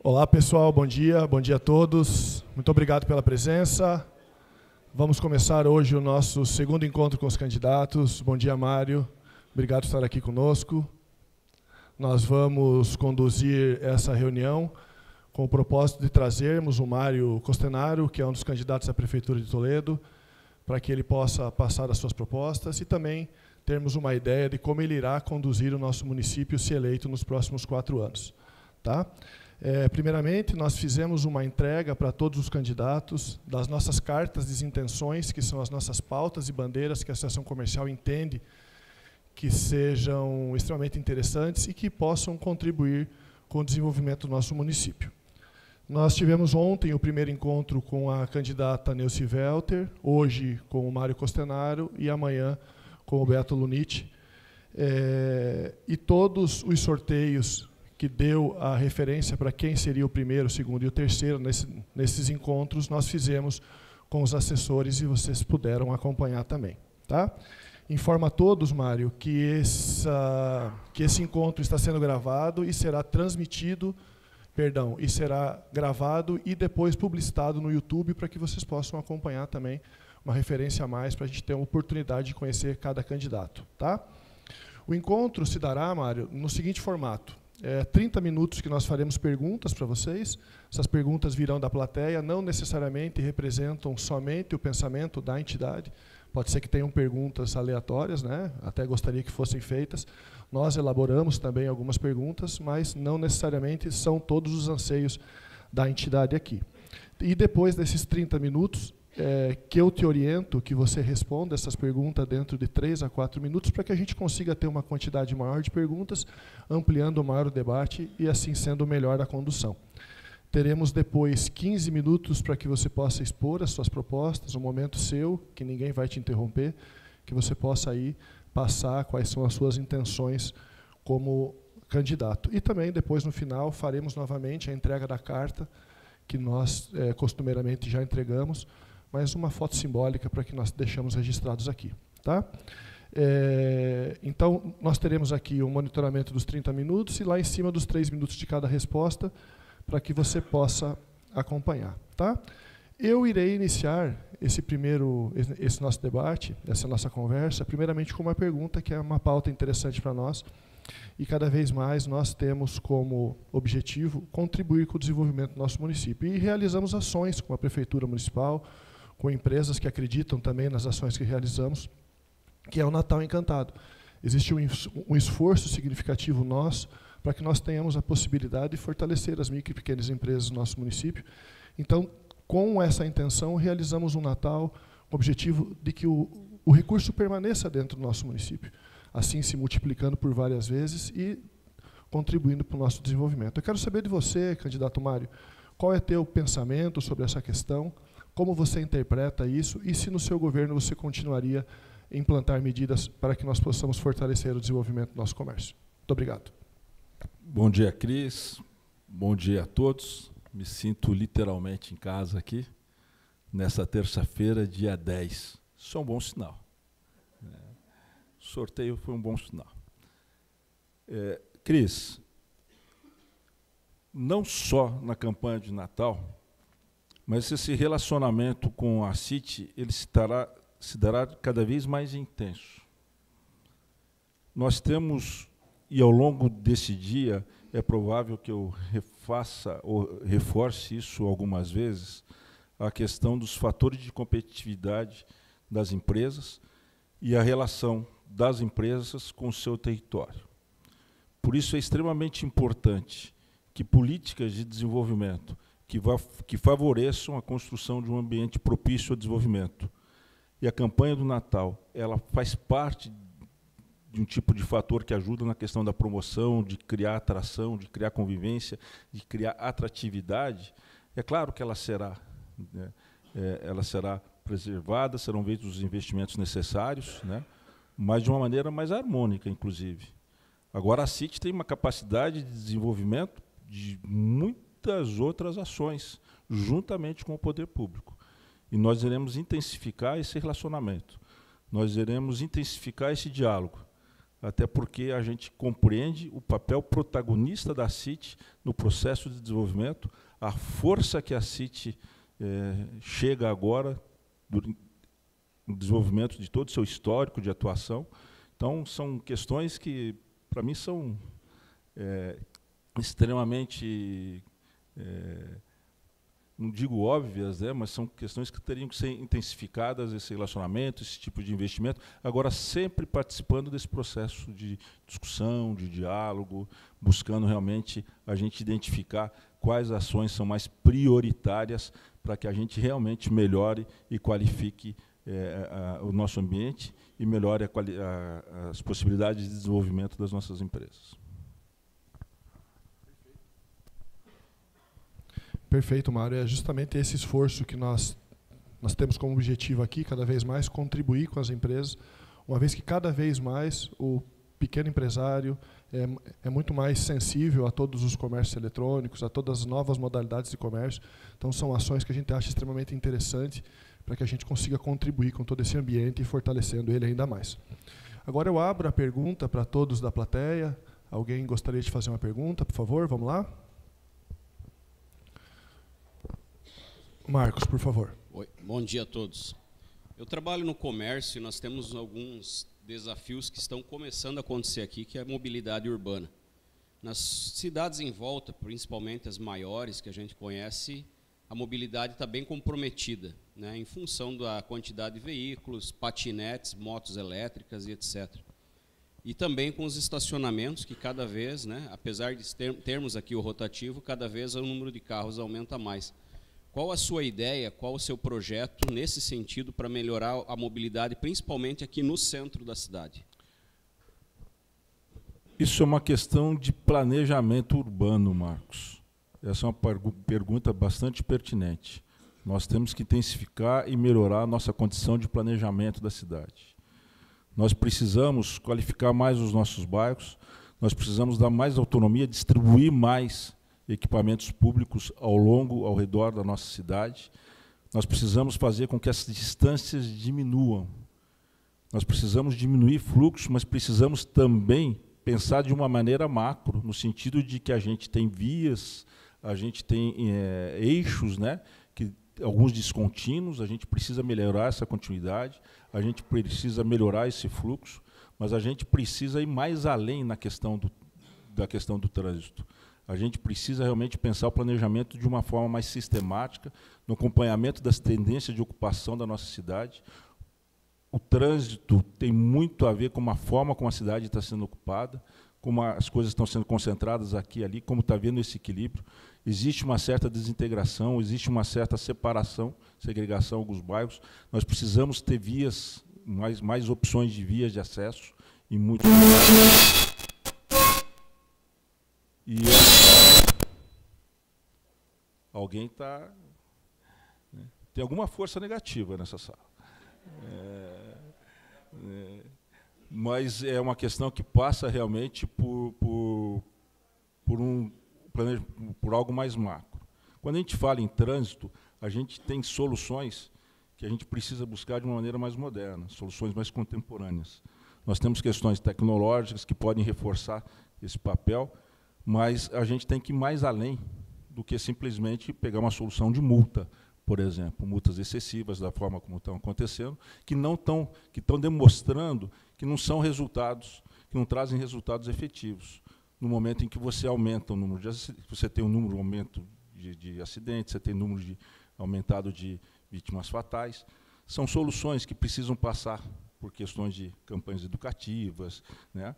Olá, pessoal, bom dia a todos. Muito obrigado pela presença. Vamos começar hoje o nosso segundo encontro com os candidatos. Bom dia, Mário. Obrigado por estar aqui conosco. Nós vamos conduzir essa reunião com o propósito de trazermos o Mário Costenaro, que é um dos candidatos à Prefeitura de Toledo, para que ele possa passar as suas propostas e também termos uma ideia de como ele irá conduzir o nosso município se eleito nos próximos 4 anos. Tá? Primeiramente, nós fizemos uma entrega para todos os candidatos das nossas cartas de intenções, que são as nossas pautas e bandeiras que a Associação Comercial entende que sejam extremamente interessantes e que possam contribuir com o desenvolvimento do nosso município. Nós tivemos ontem o primeiro encontro com a candidata Neuci Welter, hoje com o Mário Costenaro e amanhã com o Beto Luniti. E todos os sorteios que deu a referência para quem seria o primeiro, o segundo e o terceiro nesses encontros, nós fizemos com os assessores e vocês puderam acompanhar também. Tá? Informa a todos, Mário, que esse encontro está sendo gravado e será transmitido, e será gravado e depois publicitado no YouTube para que vocês possam acompanhar também uma referência a mais para a gente ter uma oportunidade de conhecer cada candidato. Tá? O encontro se dará, Mário, no seguinte formato. 30 minutos que nós faremos perguntas para vocês. Essas perguntas virão da plateia, não necessariamente representam somente o pensamento da entidade. Pode ser que tenham perguntas aleatórias, né? Até gostaria que fossem feitas. Nós elaboramos também algumas perguntas, mas não necessariamente são todos os anseios da entidade aqui. E depois desses 30 minutos, que eu te oriento que você responda essas perguntas dentro de 3 a 4 minutos para que a gente consiga ter uma quantidade maior de perguntas, ampliando maior o debate e assim sendo melhor a condução. Teremos depois 15 minutos para que você possa expor as suas propostas, um momento seu, que ninguém vai te interromper, que você possa aí passar quais são as suas intenções como candidato. E também depois, no final, faremos novamente a entrega da carta, que nós costumeiramente já entregamos, mas uma foto simbólica para que nós deixamos registrados aqui. Tá? Então, nós teremos aqui o monitoramento dos 30 minutos e lá em cima dos 3 minutos de cada resposta, para que você possa acompanhar. Tá? Eu irei iniciar esse nosso debate, essa nossa conversa, primeiramente com uma pergunta que é uma pauta interessante para nós, e cada vez mais nós temos como objetivo contribuir com o desenvolvimento do nosso município. E realizamos ações com a Prefeitura Municipal, com empresas que acreditam também nas ações que realizamos, que é o Natal Encantado. Existe um esforço significativo nosso para que nós tenhamos a possibilidade de fortalecer as micro e pequenas empresas do nosso município. Então, com essa intenção, realizamos um Natal com o objetivo de que o recurso permaneça dentro do nosso município, assim se multiplicando por várias vezes e contribuindo para o nosso desenvolvimento. Eu quero saber de você, candidato Mário, qual é teu pensamento sobre essa questão, como você interpreta isso e se no seu governo você continuaria a implantar medidas para que nós possamos fortalecer o desenvolvimento do nosso comércio. Muito obrigado. Bom dia, Cris. Bom dia a todos. Me sinto literalmente em casa aqui, nessa terça-feira, dia 10. Isso é um bom sinal. O sorteio foi um bom sinal. Cris, não só na campanha de Natal, mas esse relacionamento com a CIT ele se dará cada vez mais intenso. Nós temos, e ao longo desse dia, é provável que eu refaça ou reforce isso algumas vezes, a questão dos fatores de competitividade das empresas e a relação das empresas com o seu território. Por isso é extremamente importante que políticas de desenvolvimento que favoreçam a construção de um ambiente propício ao desenvolvimento. E a campanha do Natal, ela faz parte de um tipo de fator que ajuda na questão da promoção, de criar atração, de criar convivência, de criar atratividade. É claro que ela será preservada, serão feitos os investimentos necessários, né, mas de uma maneira mais harmônica, inclusive. Agora, a CIT tem uma capacidade de desenvolvimento de muitas outras ações, juntamente com o poder público. E nós iremos intensificar esse relacionamento, nós iremos intensificar esse diálogo, até porque a gente compreende o papel protagonista da CIT no processo de desenvolvimento, a força que a CIT chega agora no desenvolvimento de todo o seu histórico de atuação. Então, são questões que, para mim, são extremamente, não digo óbvias, né, mas são questões que teriam que ser intensificadas, esse relacionamento, esse tipo de investimento, agora sempre participando desse processo de discussão, de diálogo, buscando realmente a gente identificar quais ações são mais prioritárias para que a gente realmente melhore e qualifique o nosso ambiente e melhore as possibilidades de desenvolvimento das nossas empresas. Perfeito, Mário. É justamente esse esforço que nós temos como objetivo aqui, cada vez mais contribuir com as empresas, uma vez que cada vez mais o pequeno empresário é muito mais sensível a todos os comércios eletrônicos, a todas as novas modalidades de comércio. Então, são ações que a gente acha extremamente interessante para que a gente consiga contribuir com todo esse ambiente e fortalecendo ele ainda mais. Agora eu abro a pergunta para todos da plateia. Alguém gostaria de fazer uma pergunta, por favor? Vamos lá? Marcos, por favor. Oi, bom dia a todos. Eu trabalho no comércio e nós temos alguns desafios que estão começando a acontecer aqui, que é a mobilidade urbana. Nas cidades em volta, principalmente as maiores que a gente conhece, a mobilidade está bem comprometida, né, em função da quantidade de veículos, patinetes, motos elétricas e etc. E também com os estacionamentos, que cada vez, né, apesar de termos aqui o rotativo, cada vez o número de carros aumenta mais. Qual a sua ideia, qual o seu projeto nesse sentido para melhorar a mobilidade, principalmente aqui no centro da cidade? Isso é uma questão de planejamento urbano, Marcos. Essa é uma pergunta bastante pertinente. Nós temos que intensificar e melhorar a nossa condição de planejamento da cidade. Nós precisamos qualificar mais os nossos bairros, nós precisamos dar mais autonomia, distribuir mais equipamentos públicos ao redor da nossa cidade. Nós precisamos fazer com que as distâncias diminuam. Nós precisamos diminuir fluxo, mas precisamos também pensar de uma maneira macro, no sentido de que a gente tem vias, a gente tem eixos, né, que, alguns descontínuos, a gente precisa melhorar essa continuidade, a gente precisa melhorar esse fluxo, mas a gente precisa ir mais além da questão do trânsito. A gente precisa realmente pensar o planejamento de uma forma mais sistemática, no acompanhamento das tendências de ocupação da nossa cidade. O trânsito tem muito a ver com a forma como a cidade está sendo ocupada, como as coisas estão sendo concentradas aqui e ali, como está havendo esse equilíbrio. Existe uma certa desintegração, existe uma certa separação, segregação em alguns bairros. Nós precisamos ter vias, mais opções de vias de acesso em muitos lugares. E alguém está... Né, tem alguma força negativa nessa sala. Mas é uma questão que passa realmente por algo mais macro. Quando a gente fala em trânsito, a gente tem soluções que a gente precisa buscar de uma maneira mais moderna, soluções mais contemporâneas. Nós temos questões tecnológicas que podem reforçar esse papel, mas a gente tem que ir mais além do que simplesmente pegar uma solução de multa, por exemplo, multas excessivas da forma como estão acontecendo, que estão demonstrando que não são resultados, que não trazem resultados efetivos. No momento em que você aumenta o número de acidentes, você tem um aumento de acidentes, você tem número aumentado de vítimas fatais, são soluções que precisam passar por questões de campanhas educativas, né?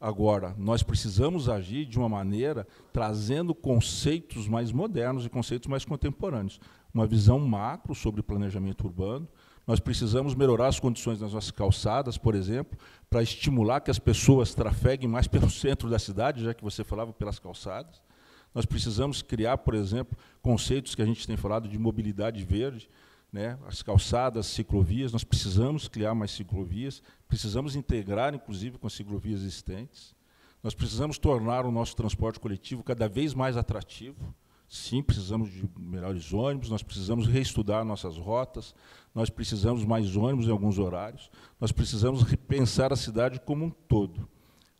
Agora, nós precisamos agir de uma maneira trazendo conceitos mais modernos e conceitos mais contemporâneos. Uma visão macro sobre planejamento urbano. Nós precisamos melhorar as condições das nossas calçadas, por exemplo, para estimular que as pessoas trafeguem mais pelo centro da cidade, já que você falava pelas calçadas. Nós precisamos criar, por exemplo, conceitos que a gente tem falado de mobilidade verde, né, as calçadas, ciclovias, nós precisamos criar mais ciclovias, precisamos integrar, inclusive, com as ciclovias existentes. Nós precisamos tornar o nosso transporte coletivo cada vez mais atrativo. Sim, precisamos de melhores ônibus, nós precisamos reestudar nossas rotas, nós precisamos mais ônibus em alguns horários, nós precisamos repensar a cidade como um todo.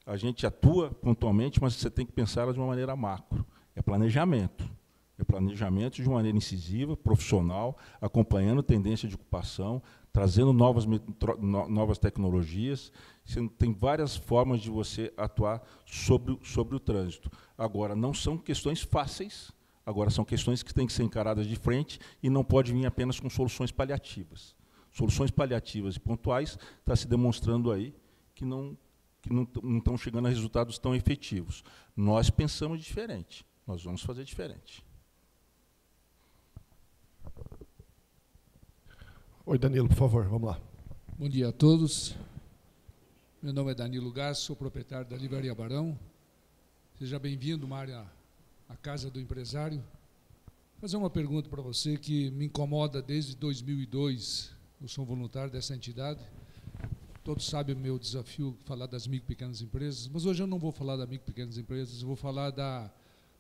A gente atua pontualmente, mas você tem que pensar ela de uma maneira macro. É planejamento. É planejamento de uma maneira incisiva, profissional, acompanhando tendência de ocupação, trazendo novas tecnologias. Tem várias formas de você atuar sobre o trânsito. Agora, não são questões fáceis, agora são questões que têm que ser encaradas de frente e não pode vir apenas com soluções paliativas. Soluções paliativas e pontuais está se demonstrando aí que não estão chegando a resultados tão efetivos. Nós pensamos diferente, nós vamos fazer diferente. Oi, Danilo, por favor, vamos lá. Bom dia a todos. Meu nome é Danilo Gás, sou proprietário da Livraria Barão. Seja bem-vindo, Mário, à Casa do Empresário. Vou fazer uma pergunta para você que me incomoda desde 2002. Eu sou voluntário dessa entidade. Todos sabem o meu desafio, falar das micro e pequenas empresas, mas hoje eu não vou falar das micro e pequenas empresas, eu vou falar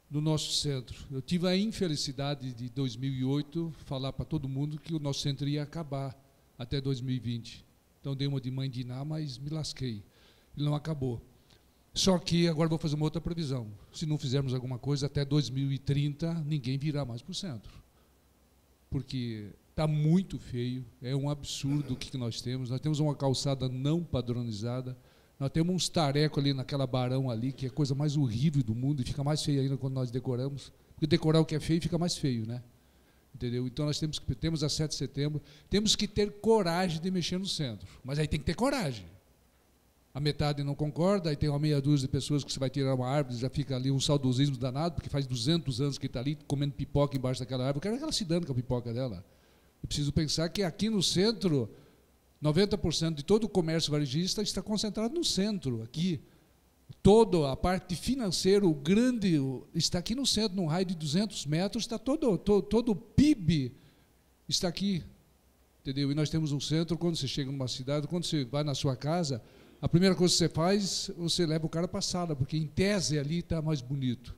do nosso centro. Eu tive a infelicidade de 2008 falar para todo mundo que o nosso centro ia acabar até 2020. Então dei uma de mãe de Iná, mas me lasquei. Ele não acabou. Só que agora vou fazer uma outra previsão. Se não fizermos alguma coisa, até 2030 ninguém virá mais para o centro. Porque está muito feio, é um absurdo o que nós temos. Nós temos uma calçada não padronizada. Nós temos uns tarecos ali naquela Barão ali, que é a coisa mais horrível do mundo, e fica mais feio ainda quando nós decoramos. Porque decorar o que é feio fica mais feio, né? Entendeu? Então nós temos a 7 de setembro, temos que ter coragem de mexer no centro. Mas aí tem que ter coragem. A metade não concorda, aí tem uma meia dúzia de pessoas que você vai tirar uma árvore, já fica ali um saudosismo danado, porque faz 200 anos que está ali comendo pipoca embaixo daquela árvore. Eu quero que ela se dane com a pipoca dela. Eu preciso pensar que aqui no centro 90% de todo o comércio varejista está concentrado no centro, aqui. Toda a parte financeira, o grande, está aqui no centro, num raio de 200 metros, está todo o PIB está aqui. Entendeu? E nós temos um centro, quando você chega numa cidade, quando você vai na sua casa, a primeira coisa que você faz, você leva o cara para a sala, porque em tese ali está mais bonito.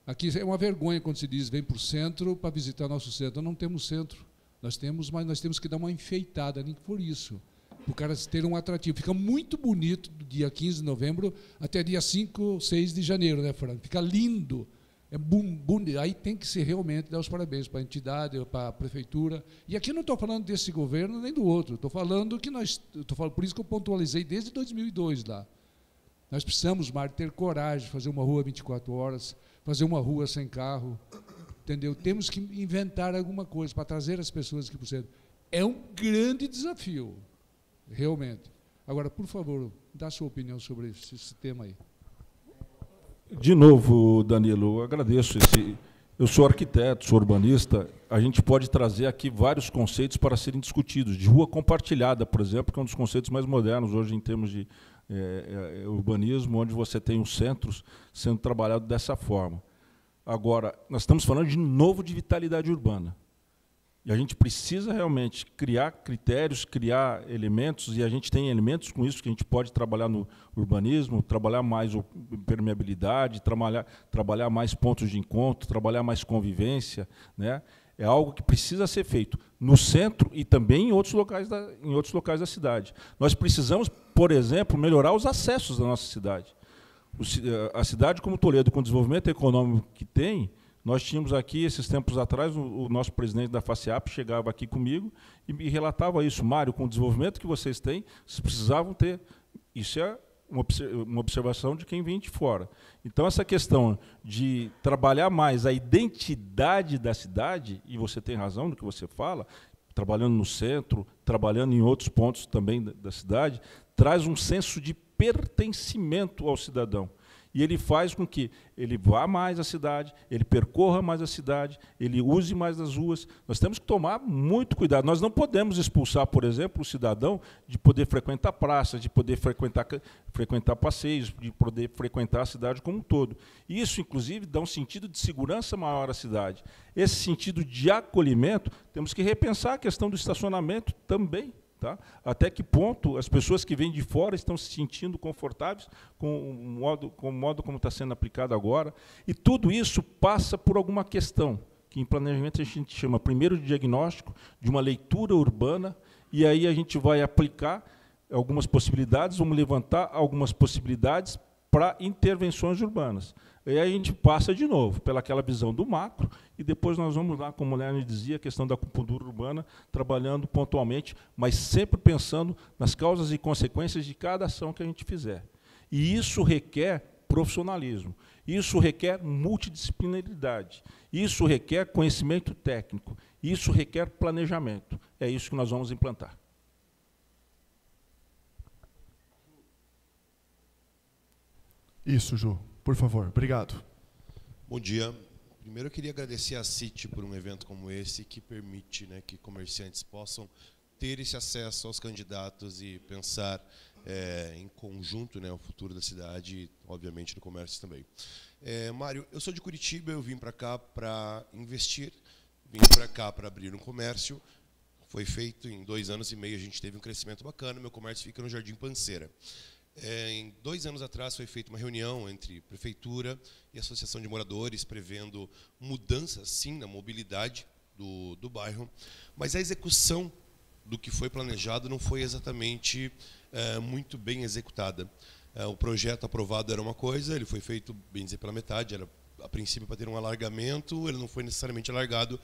Aqui é uma vergonha quando se diz, vem para o centro para visitar nosso centro. Não temos centro. Nós temos, mas nós temos que dar uma enfeitada, nem que for isso, para o cara ter um atrativo. Fica muito bonito do dia 15 de novembro até dia 5, 6 de janeiro, né, Franco? Fica lindo. É bonito. Aí tem que ser realmente dar os parabéns para a entidade, para a prefeitura. E aqui não estou falando desse governo nem do outro. Estou falando que por isso que eu pontualizei desde 2002 lá. Nós precisamos, Mário, ter coragem de fazer uma rua 24 horas, fazer uma rua sem carro. Entendeu? Temos que inventar alguma coisa para trazer as pessoas aqui para o centro. É um grande desafio, realmente. Agora, por favor, dá a sua opinião sobre esse tema aí. De novo, Danilo, eu agradeço. Eu sou arquiteto, sou urbanista, a gente pode trazer aqui vários conceitos para serem discutidos. De rua compartilhada, por exemplo, que é um dos conceitos mais modernos hoje em termos de urbanismo, onde você tem os centros sendo trabalhados dessa forma. Agora, nós estamos falando de novo de vitalidade urbana. E a gente precisa realmente criar critérios, criar elementos, e a gente tem elementos com isso que a gente pode trabalhar no urbanismo, trabalhar mais permeabilidade, trabalhar mais pontos de encontro, trabalhar mais convivência, né? É algo que precisa ser feito no centro e também em outros locais da cidade. Nós precisamos, por exemplo, melhorar os acessos da nossa cidade. A cidade como Toledo, com o desenvolvimento econômico que tem, nós tínhamos aqui, esses tempos atrás, o nosso presidente da FACEAP chegava aqui comigo e me relatava isso. Mário, com o desenvolvimento que vocês têm, vocês precisavam ter. Isso é uma observação de quem vem de fora. Então, essa questão de trabalhar mais a identidade da cidade, e você tem razão no que você fala, trabalhando no centro, trabalhando em outros pontos também da cidade, traz um senso de pertencimento ao cidadão. E ele faz com que ele vá mais à cidade, ele percorra mais a cidade, ele use mais as ruas. Nós temos que tomar muito cuidado. Nós não podemos expulsar, por exemplo, o cidadão de poder frequentar praças, de poder frequentar passeios, de poder frequentar a cidade como um todo. E isso, inclusive, dá um sentido de segurança maior à cidade. Esse sentido de acolhimento, temos que repensar a questão do estacionamento também. Tá? Até que ponto as pessoas que vêm de fora estão se sentindo confortáveis com o modo como está sendo aplicado agora. E tudo isso passa por alguma questão, que em planejamento a gente chama primeiro de diagnóstico, de uma leitura urbana, e aí a gente vai aplicar algumas possibilidades, vamos levantar algumas possibilidades para intervenções urbanas. E aí a gente passa de novo pelaquela visão do macro, e depois nós vamos lá, como o Lerner dizia, a questão da acupuntura urbana, trabalhando pontualmente, mas sempre pensando nas causas e consequências de cada ação que a gente fizer. E isso requer profissionalismo, isso requer multidisciplinaridade, isso requer conhecimento técnico, isso requer planejamento. É isso que nós vamos implantar. Isso, Ju. Por favor. Obrigado. Bom dia. Primeiro eu queria agradecer à CIT por um evento como esse, que permite, né, que comerciantes possam ter esse acesso aos candidatos e pensar em conjunto, né, o futuro da cidade e, obviamente, do comércio também. Mário, eu sou de Curitiba, eu vim para cá para investir, vim para cá para abrir um comércio. Foi feito em 2 anos e meio, a gente teve um crescimento bacana, meu comércio fica no Jardim Panceira. Em 2 anos atrás foi feita uma reunião entre Prefeitura e Associação de Moradores, prevendo mudanças, sim, na mobilidade do bairro, mas a execução do que foi planejado não foi exatamente muito bem executada. O projeto aprovado era uma coisa, ele foi feito, bem dizer, pela metade, era a princípio para ter um alargamento, ele não foi necessariamente alargado,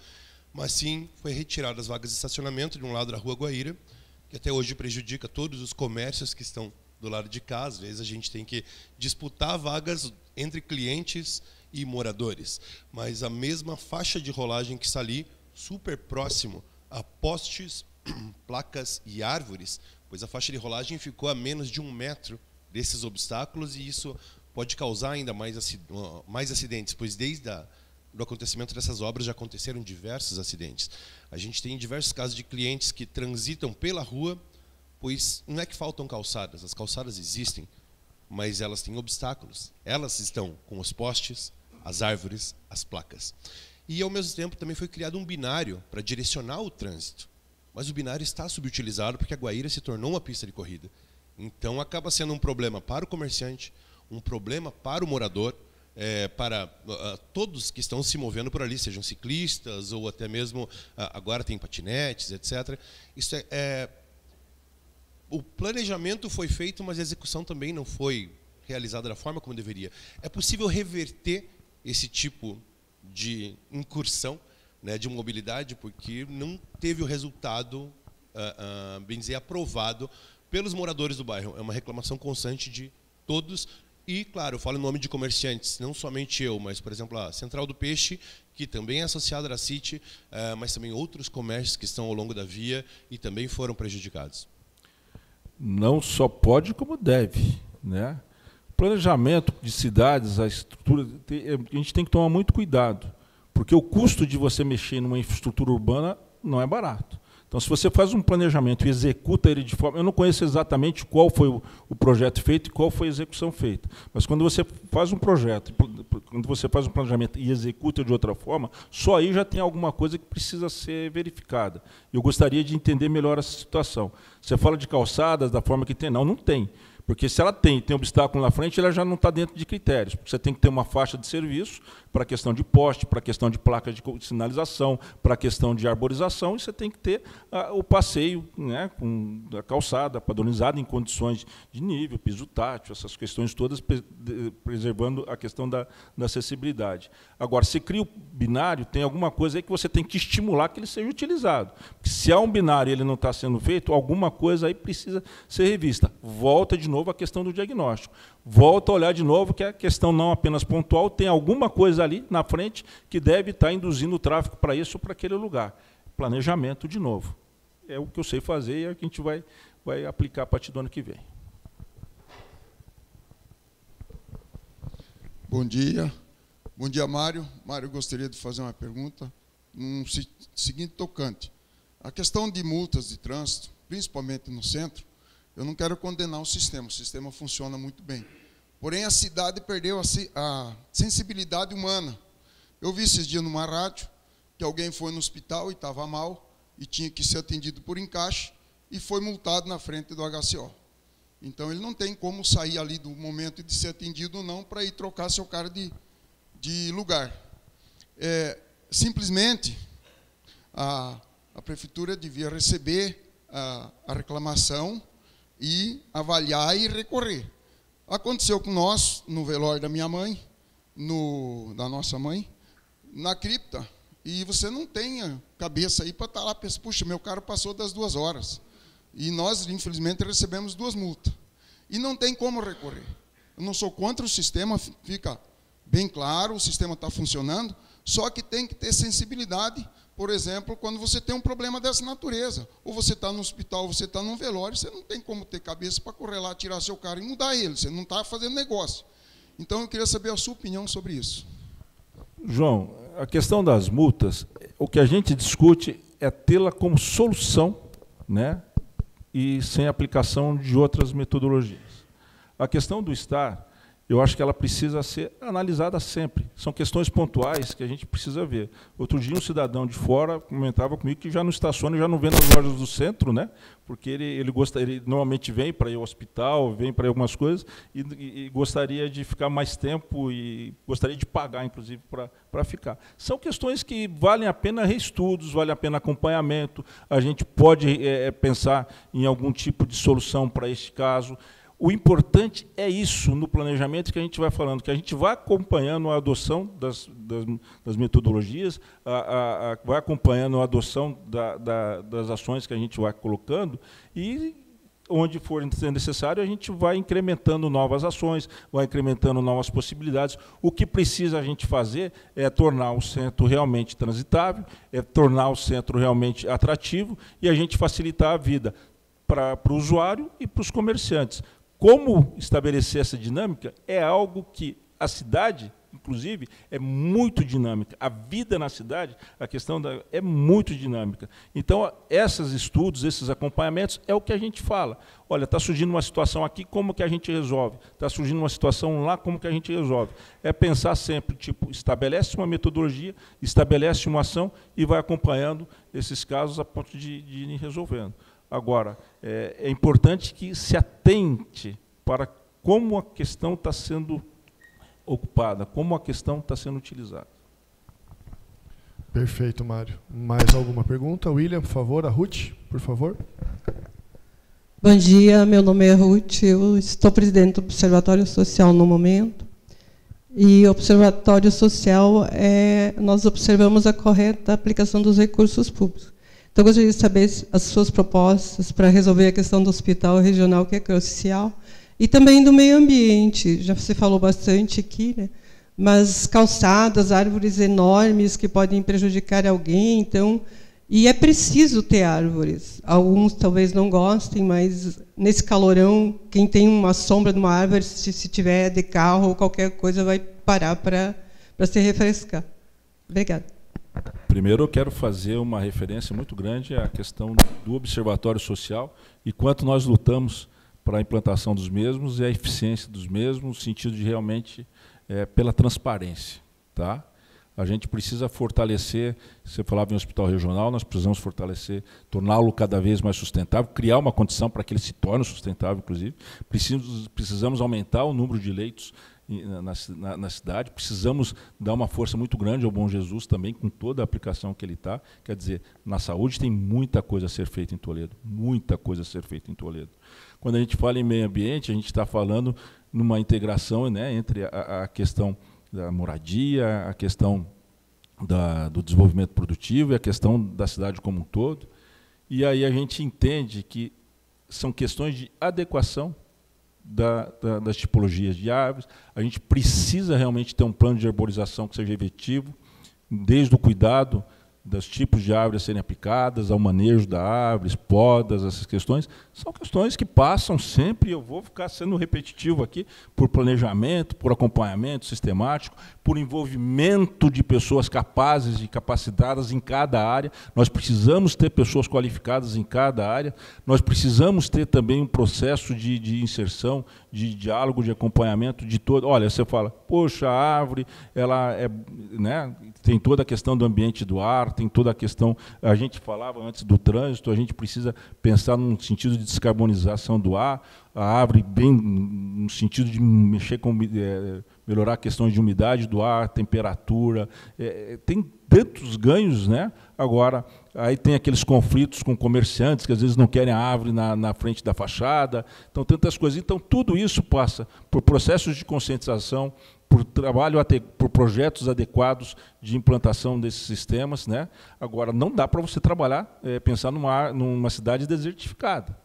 mas sim foi retirado as vagas de estacionamento de um lado da Rua Guaíra, que até hoje prejudica todos os comércios que estão do lado de cá. Às vezes a gente tem que disputar vagas entre clientes e moradores. Mas a mesma faixa de rolagem que está ali, super próximo a postes, placas e árvores, pois a faixa de rolagem ficou a menos de 1 metro desses obstáculos, e isso pode causar ainda mais acidentes, pois desde o acontecimento dessas obras já aconteceram diversos acidentes. A gente tem diversos casos de clientes que transitam pela rua, pois não é que faltam calçadas, as calçadas existem, mas elas têm obstáculos. Elas estão com os postes, as árvores, as placas. E, ao mesmo tempo, também foi criado um binário para direcionar o trânsito. Mas o binário está subutilizado porque a Guaíra se tornou uma pista de corrida. Então, acaba sendo um problema para o comerciante, um problema para o morador, para todos que estão se movendo por ali, sejam ciclistas ou até mesmo, agora tem patinetes, etc. Isso o planejamento foi feito, mas a execução também não foi realizada da forma como deveria. É possível reverter esse tipo de incursão, né, de mobilidade, porque não teve o resultado, bem dizer, aprovado pelos moradores do bairro. É uma reclamação constante de todos. E, claro, eu falo em nome de comerciantes, não somente eu, mas, por exemplo, a Central do Peixe, que também é associada à CIT, mas também outros comércios que estão ao longo da via e também foram prejudicados. Não só pode, como deve, né? Planejamento de cidades, a estrutura, a gente tem que tomar muito cuidado, porque o custo de você mexer numa infraestrutura urbana não é barato. Então, se você faz um planejamento e executa ele de forma... Eu não conheço exatamente qual foi o projeto feito e qual foi a execução feita, mas quando você faz um projeto, quando você faz um planejamento e executa de outra forma, só aí já tem alguma coisa que precisa ser verificada. Eu gostaria de entender melhor essa situação. Você fala de calçadas da forma que tem? Não, não tem. Porque se ela tem obstáculo na frente, ela já não está dentro de critérios. Você tem que ter uma faixa de serviço para a questão de poste, para a questão de placa de sinalização, para a questão de arborização, e você tem que ter o passeio, né, com a calçada padronizada em condições de nível, piso tátil, essas questões todas, preservando a questão da acessibilidade. Agora, se cria o binário, tem alguma coisa aí que você tem que estimular que ele seja utilizado. Porque se há um binário e ele não está sendo feito, alguma coisa aí precisa ser revista. Volta de novo a questão do diagnóstico. Volta a olhar de novo que a questão não apenas pontual, tem alguma coisa ali na frente que deve estar induzindo o tráfego para isso ou para aquele lugar. Planejamento de novo. É o que eu sei fazer e é o que a gente vai aplicar a partir do ano que vem. Bom dia. Bom dia, Mário. Mário, eu gostaria de fazer uma pergunta no seguinte tocante. A questão de multas de trânsito, principalmente no centro, eu não quero condenar o sistema funciona muito bem. Porém, a cidade perdeu a sensibilidade humana. Eu vi esses dias numa rádio que alguém foi no hospital e estava mal e tinha que ser atendido por encaixe e foi multado na frente do HCO. Então, ele não tem como sair ali do momento de ser atendido ou não para ir trocar seu cara de lugar. Simplesmente, a prefeitura devia receber a reclamação e avaliar e recorrer. Aconteceu com nós, no velório da minha mãe, da nossa mãe, na cripta, e você não tem cabeça aí para estar lá pensando, puxa, meu carro passou das 2 horas. E nós, infelizmente, recebemos 2 multas. E não tem como recorrer. Eu não sou contra o sistema, fica bem claro, o sistema está funcionando, só que tem que ter sensibilidade, por exemplo, quando você tem um problema dessa natureza. Ou você está no hospital, ou você está num velório, você não tem como ter cabeça para correr lá, tirar seu carro e mudar ele, você não está fazendo negócio. Então, eu queria saber a sua opinião sobre isso. João, a questão das multas, o que a gente discute é tê-la como solução, né, e sem aplicação de outras metodologias. A questão do estar, eu acho que ela precisa ser analisada sempre. São questões pontuais que a gente precisa ver. Outro dia um cidadão de fora comentava comigo que já não estaciona, já não vê nas lojas do centro, né? Porque ele normalmente vem para ir ao hospital, vem para ir algumas coisas, e gostaria de ficar mais tempo e gostaria de pagar, inclusive, para ficar. São questões que valem a pena reestudos, vale a pena acompanhamento, a gente pode pensar em algum tipo de solução para este caso. O importante é isso, no planejamento que a gente vai falando, que a gente vai acompanhando a adoção das metodologias, vai acompanhando a adoção das ações que a gente vai colocando, e onde for necessário, a gente vai incrementando novas ações, vai incrementando novas possibilidades. O que precisa a gente fazer é tornar o centro realmente transitável, é tornar o centro realmente atrativo, e a gente facilitar a vida para o usuário e para os comerciantes. Como estabelecer essa dinâmica é algo que a cidade, inclusive, é muito dinâmica. A vida na cidade, a questão é muito dinâmica. Então, esses estudos, esses acompanhamentos, é o que a gente fala. Olha, está surgindo uma situação aqui, como que a gente resolve? Está surgindo uma situação lá, como que a gente resolve? É pensar sempre, tipo, estabelece uma metodologia, estabelece uma ação e vai acompanhando esses casos a ponto de ir resolvendo. Agora, é importante que se atente para como a questão está sendo ocupada, como a questão está sendo utilizada. Perfeito, Mário. Mais alguma pergunta? William, por favor. A Ruth, por favor. Bom dia, meu nome é Ruth, eu estou presidente do Observatório Social no momento. E o Observatório Social, nós observamos a correta aplicação dos recursos públicos. Então, eu gostaria de saber as suas propostas para resolver a questão do hospital regional, que é crucial, e também do meio ambiente. Já você falou bastante aqui, né? Mas calçadas, árvores enormes que podem prejudicar alguém. Então, e é preciso ter árvores. Alguns talvez não gostem, mas nesse calorão, quem tem uma sombra de uma árvore, se tiver de carro ou qualquer coisa, vai parar para se refrescar. Obrigada. Primeiro, eu quero fazer uma referência muito grande à questão do Observatório Social e quanto nós lutamos para a implantação dos mesmos e a eficiência dos mesmos, no sentido de realmente pela transparência. Tá? A gente precisa fortalecer, você falava em hospital regional, nós precisamos fortalecer, torná-lo cada vez mais sustentável, criar uma condição para que ele se torne sustentável, inclusive. Precisamos aumentar o número de leitos na cidade, precisamos dar uma força muito grande ao Bom Jesus também, com toda a aplicação que ele está. Quer dizer, na saúde tem muita coisa a ser feita em Toledo, muita coisa a ser feita em Toledo. Quando a gente fala em meio ambiente, a gente está falando numa integração, né, entre a questão da moradia, a questão do desenvolvimento produtivo e a questão da cidade como um todo. E aí a gente entende que são questões de adequação das tipologias de árvores. A gente precisa realmente ter um plano de arborização que seja efetivo, desde o cuidado dos tipos de árvores a serem aplicadas, ao manejo da árvore, podas, essas questões, são questões que passam sempre, eu vou ficar sendo repetitivo aqui, por planejamento, por acompanhamento sistemático, por envolvimento de pessoas capazes e capacitadas em cada área. Nós precisamos ter pessoas qualificadas em cada área, nós precisamos ter também um processo de inserção, de diálogo, de acompanhamento de todo. Olha, você fala, poxa, a árvore, ela né, tem toda a questão do ambiente do ar, tem toda a questão, a gente falava antes do trânsito, a gente precisa pensar num sentido de descarbonização do ar, a árvore bem no sentido de mexer com melhorar a questão de umidade do ar, temperatura, tem tantos ganhos, né? Agora, aí tem aqueles conflitos com comerciantes que às vezes não querem a árvore na frente da fachada, então tantas coisas. Então tudo isso passa por processos de conscientização, por trabalho, por projetos adequados de implantação desses sistemas, né? Agora, não dá para você trabalhar, pensar numa cidade desertificada,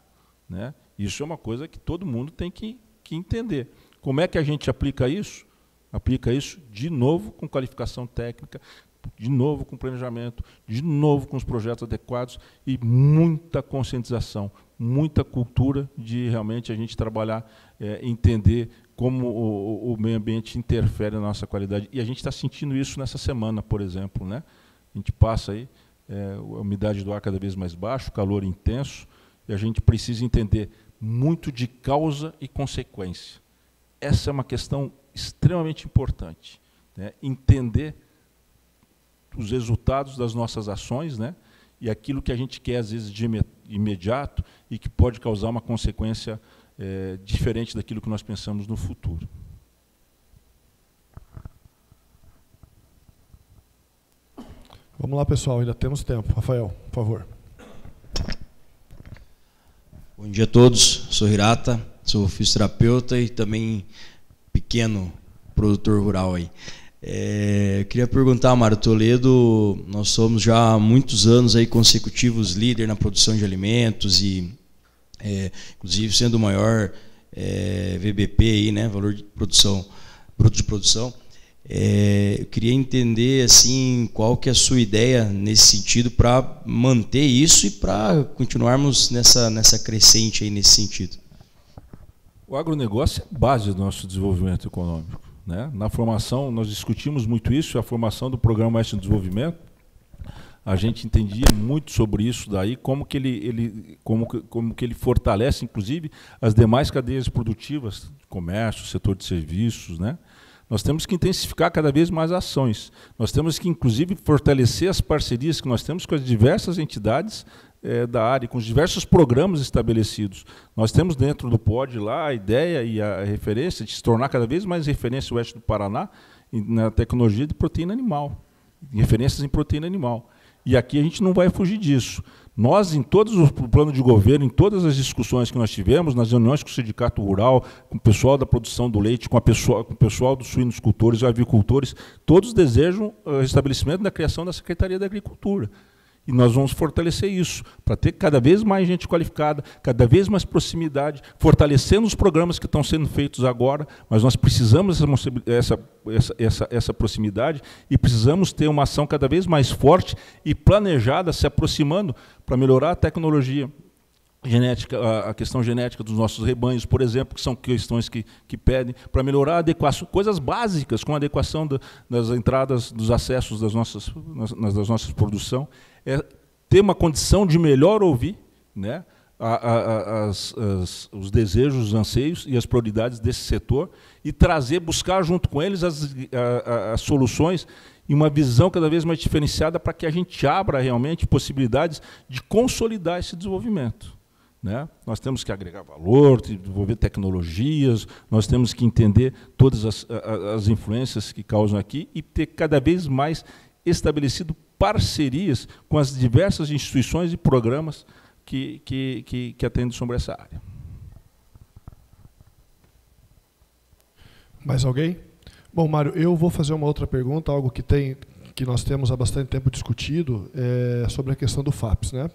né? Isso é uma coisa que todo mundo tem que entender. Como é que a gente aplica isso? Aplica isso de novo com qualificação técnica, de novo com planejamento, de novo com os projetos adequados e muita conscientização, muita cultura de realmente a gente trabalhar, entender como o meio ambiente interfere na nossa qualidade. E a gente está sentindo isso nessa semana, por exemplo, né? A gente passa aí, a umidade do ar cada vez mais baixa, o calor intenso, e a gente precisa entender muito de causa e consequência. Essa é uma questão extremamente importante, né? Entender os resultados das nossas ações, né? E aquilo que a gente quer, às vezes, de imediato e que pode causar uma consequência diferente daquilo que nós pensamos no futuro. Vamos lá, pessoal, ainda temos tempo. Rafael, por favor. Bom dia a todos, sou Hirata, sou fisioterapeuta e também pequeno produtor rural aí. Eu queria perguntar, Mário Toledo, nós somos já há muitos anos aí consecutivos líder na produção de alimentos e inclusive sendo o maior VBP aí, né, valor de produção, bruto de produção. Eu queria entender assim qual que é a sua ideia nesse sentido para manter isso e para continuarmos nessa crescente aí nesse sentido. O agronegócio é a base do nosso desenvolvimento econômico, né? Na formação, nós discutimos muito isso, a formação do Programa Oeste de Desenvolvimento, a gente entendia muito sobre isso daí, como que ele fortalece, inclusive, as demais cadeias produtivas, comércio, setor de serviços, né? Nós temos que intensificar cada vez mais ações. Nós temos que, inclusive, fortalecer as parcerias que nós temos com as diversas entidades da área, com os diversos programas estabelecidos. Nós temos dentro do POD lá a ideia e a referência de se tornar cada vez mais referência o oeste do Paraná na tecnologia de proteína animal, referências em proteína animal. E aqui a gente não vai fugir disso. Nós, em todos os planos de governo, em todas as discussões que nós tivemos, nas reuniões com o Sindicato Rural, com o pessoal da produção do leite, com o pessoal dos suinocultores e avicultores, todos desejam o estabelecimento da criação da Secretaria da Agricultura. E nós vamos fortalecer isso, para ter cada vez mais gente qualificada, cada vez mais proximidade, fortalecendo os programas que estão sendo feitos agora, mas nós precisamos essa proximidade e precisamos ter uma ação cada vez mais forte e planejada, se aproximando para melhorar a tecnologia genética, a questão genética dos nossos rebanhos, por exemplo, que são questões que pedem, para melhorar a adequação, coisas básicas, com a adequação das entradas, dos acessos das nossas produção, ter uma condição de melhor ouvir, né, os desejos, os anseios e as prioridades desse setor e buscar junto com eles as soluções e uma visão cada vez mais diferenciada para que a gente abra realmente possibilidades de consolidar esse desenvolvimento, né? Nós temos que agregar valor, desenvolver tecnologias, nós temos que entender todas as influências que causam aqui e ter cada vez mais estabelecido parcerias com as diversas instituições e programas que atendem sobre essa área. Mais alguém? Bom, Mário, eu vou fazer uma outra pergunta, algo que nós temos há bastante tempo discutido, sobre a questão do FAPES, né?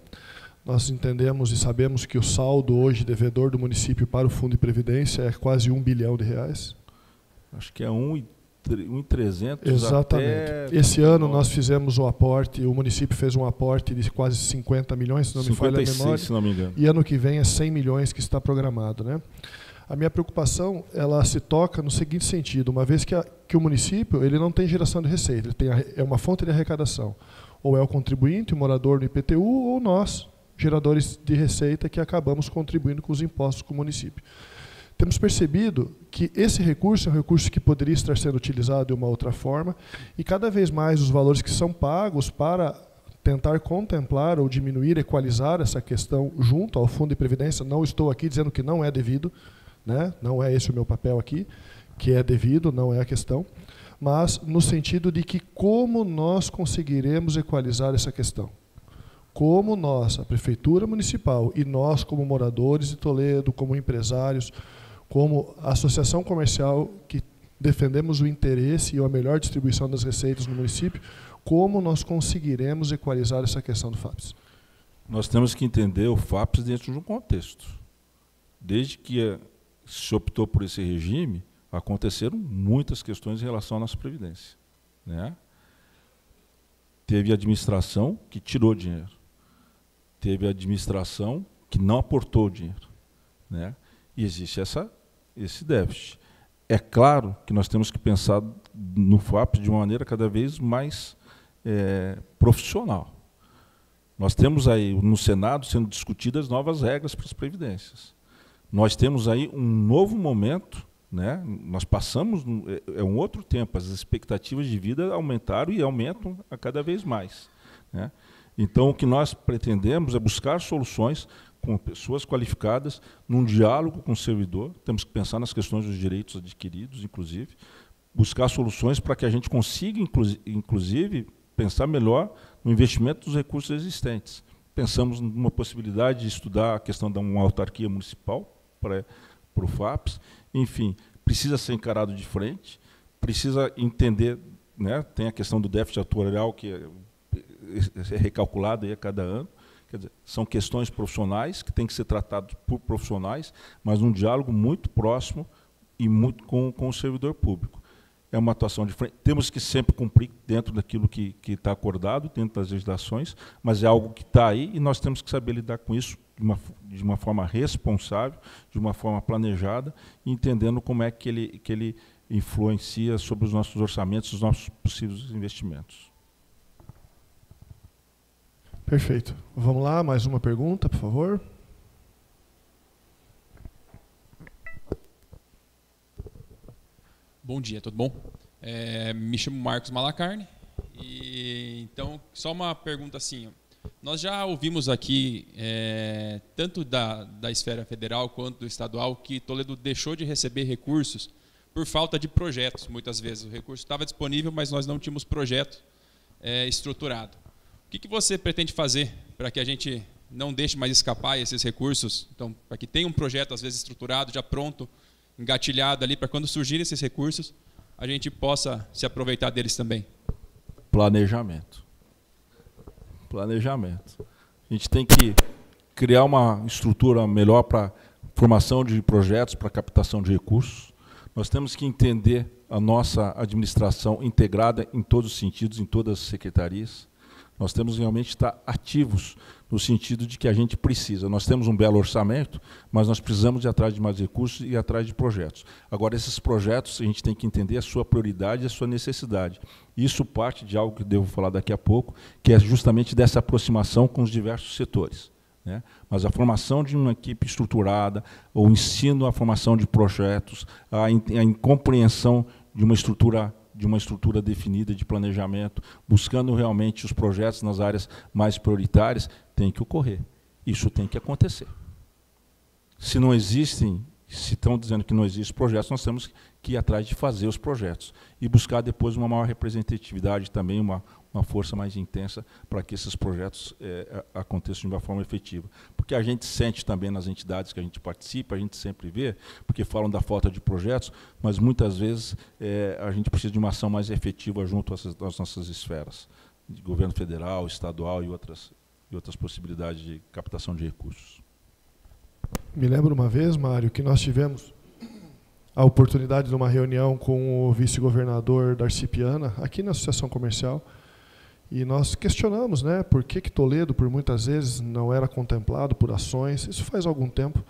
Nós entendemos e sabemos que o saldo hoje devedor do município para o Fundo de Previdência é quase R$1 bilhão. Acho que é 1.300. Exatamente. Esse ano nós fizemos o aporte, o município fez um aporte de quase 50 milhões, se não me falha a memória. Se não me engano. E ano que vem é 100 milhões que está programado, né? A minha preocupação, ela se toca no seguinte sentido, uma vez que o município ele não tem geração de receita, ele é uma fonte de arrecadação. Ou é o contribuinte, o morador do IPTU, ou nós, geradores de receita, que acabamos contribuindo com os impostos com o município. Temos percebido que esse recurso é um recurso que poderia estar sendo utilizado de uma outra forma, e cada vez mais os valores que são pagos para tentar contemplar ou diminuir, equalizar essa questão junto ao Fundo de Previdência. Não estou aqui dizendo que não é devido, né? Não é esse o meu papel aqui, que é devido, não é a questão, mas no sentido de que como nós conseguiremos equalizar essa questão. Como nós, a Prefeitura Municipal, e nós como moradores de Toledo, como empresários, como associação comercial que defendemos o interesse e a melhor distribuição das receitas no município, como nós conseguiremos equalizar essa questão do FAPES? Nós temos que entender o FAPES dentro de um contexto. Desde que se optou por esse regime, aconteceram muitas questões em relação à nossa Previdência, né? Teve administração que tirou dinheiro. Teve administração que não aportou dinheiro, né? E existe esse déficit. É claro que nós temos que pensar no FAPES de uma maneira cada vez mais profissional. Nós temos aí no Senado sendo discutidas novas regras para as previdências. Nós temos aí um novo momento, né? Nós passamos, é um outro tempo, as expectativas de vida aumentaram e aumentam a cada vez mais, né? Então, o que nós pretendemos é buscar soluções com pessoas qualificadas, num diálogo com o servidor. Temos que pensar nas questões dos direitos adquiridos, inclusive, buscar soluções para que a gente consiga, inclusive, pensar melhor no investimento dos recursos existentes. Pensamos numa possibilidade de estudar a questão de uma autarquia municipal para o FAPES. Enfim, precisa ser encarado de frente, precisa entender, né, tem a questão do déficit atuarial que é recalculado aí a cada ano. Quer dizer, são questões profissionais que têm que ser tratadas por profissionais, mas num diálogo muito próximo e muito com o servidor público. É uma atuação de frente. Temos que sempre cumprir dentro daquilo que está acordado, dentro das legislações, mas é algo que está aí e nós temos que saber lidar com isso de uma forma responsável, de uma forma planejada, entendendo como é que ele influencia sobre os nossos orçamentos, os nossos possíveis investimentos. Perfeito. Vamos lá, mais uma pergunta, por favor. Bom dia, tudo bom? Me chamo Marcos Malacarne. E, então, só uma pergunta assim. Nós já ouvimos aqui, tanto da esfera federal quanto do estadual, que Toledo deixou de receber recursos por falta de projetos, muitas vezes. O recurso estava disponível, mas nós não tínhamos projeto estruturado. O que você pretende fazer para que a gente não deixe mais escapar esses recursos? Então, para que tenha um projeto, às vezes, estruturado, já pronto, engatilhado ali, para quando surgirem esses recursos, a gente possa se aproveitar deles também? Planejamento. Planejamento. A gente tem que criar uma estrutura melhor para formação de projetos, para captação de recursos. Nós temos que entender a nossa administração integrada em todos os sentidos, em todas as secretarias. Nós temos realmente que estar ativos no sentido de que a gente precisa. Nós temos um belo orçamento, mas nós precisamos ir atrás de mais recursos e ir atrás de projetos. Agora, esses projetos, a gente tem que entender a sua prioridade e a sua necessidade. Isso parte de algo que devo falar daqui a pouco, que é justamente dessa aproximação com os diversos setores, né? Mas a formação de uma equipe estruturada, o ensino, a formação de projetos, a compreensão de uma estrutura definida de planejamento, buscando realmente os projetos nas áreas mais prioritárias, tem que ocorrer. Isso tem que acontecer. Se não existem, se estão dizendo que não existem projetos, nós temos que ir atrás de fazer os projetos e buscar depois uma maior representatividade, também uma força mais intensa para que esses projetos aconteçam de uma forma efetiva. Porque a gente sente também nas entidades que a gente participa, a gente sempre vê, porque falam da falta de projetos, mas muitas vezes a gente precisa de uma ação mais efetiva junto às nossas esferas, de governo federal, estadual e outras possibilidades de captação de recursos. Me lembro uma vez, Mário, que nós tivemos a oportunidade de uma reunião com o vice-governador Darcy Piana, aqui na Associação Comercial, e nós questionamos, né, por que Toledo, por muitas vezes, não era contemplado por ações. Isso faz algum tempo.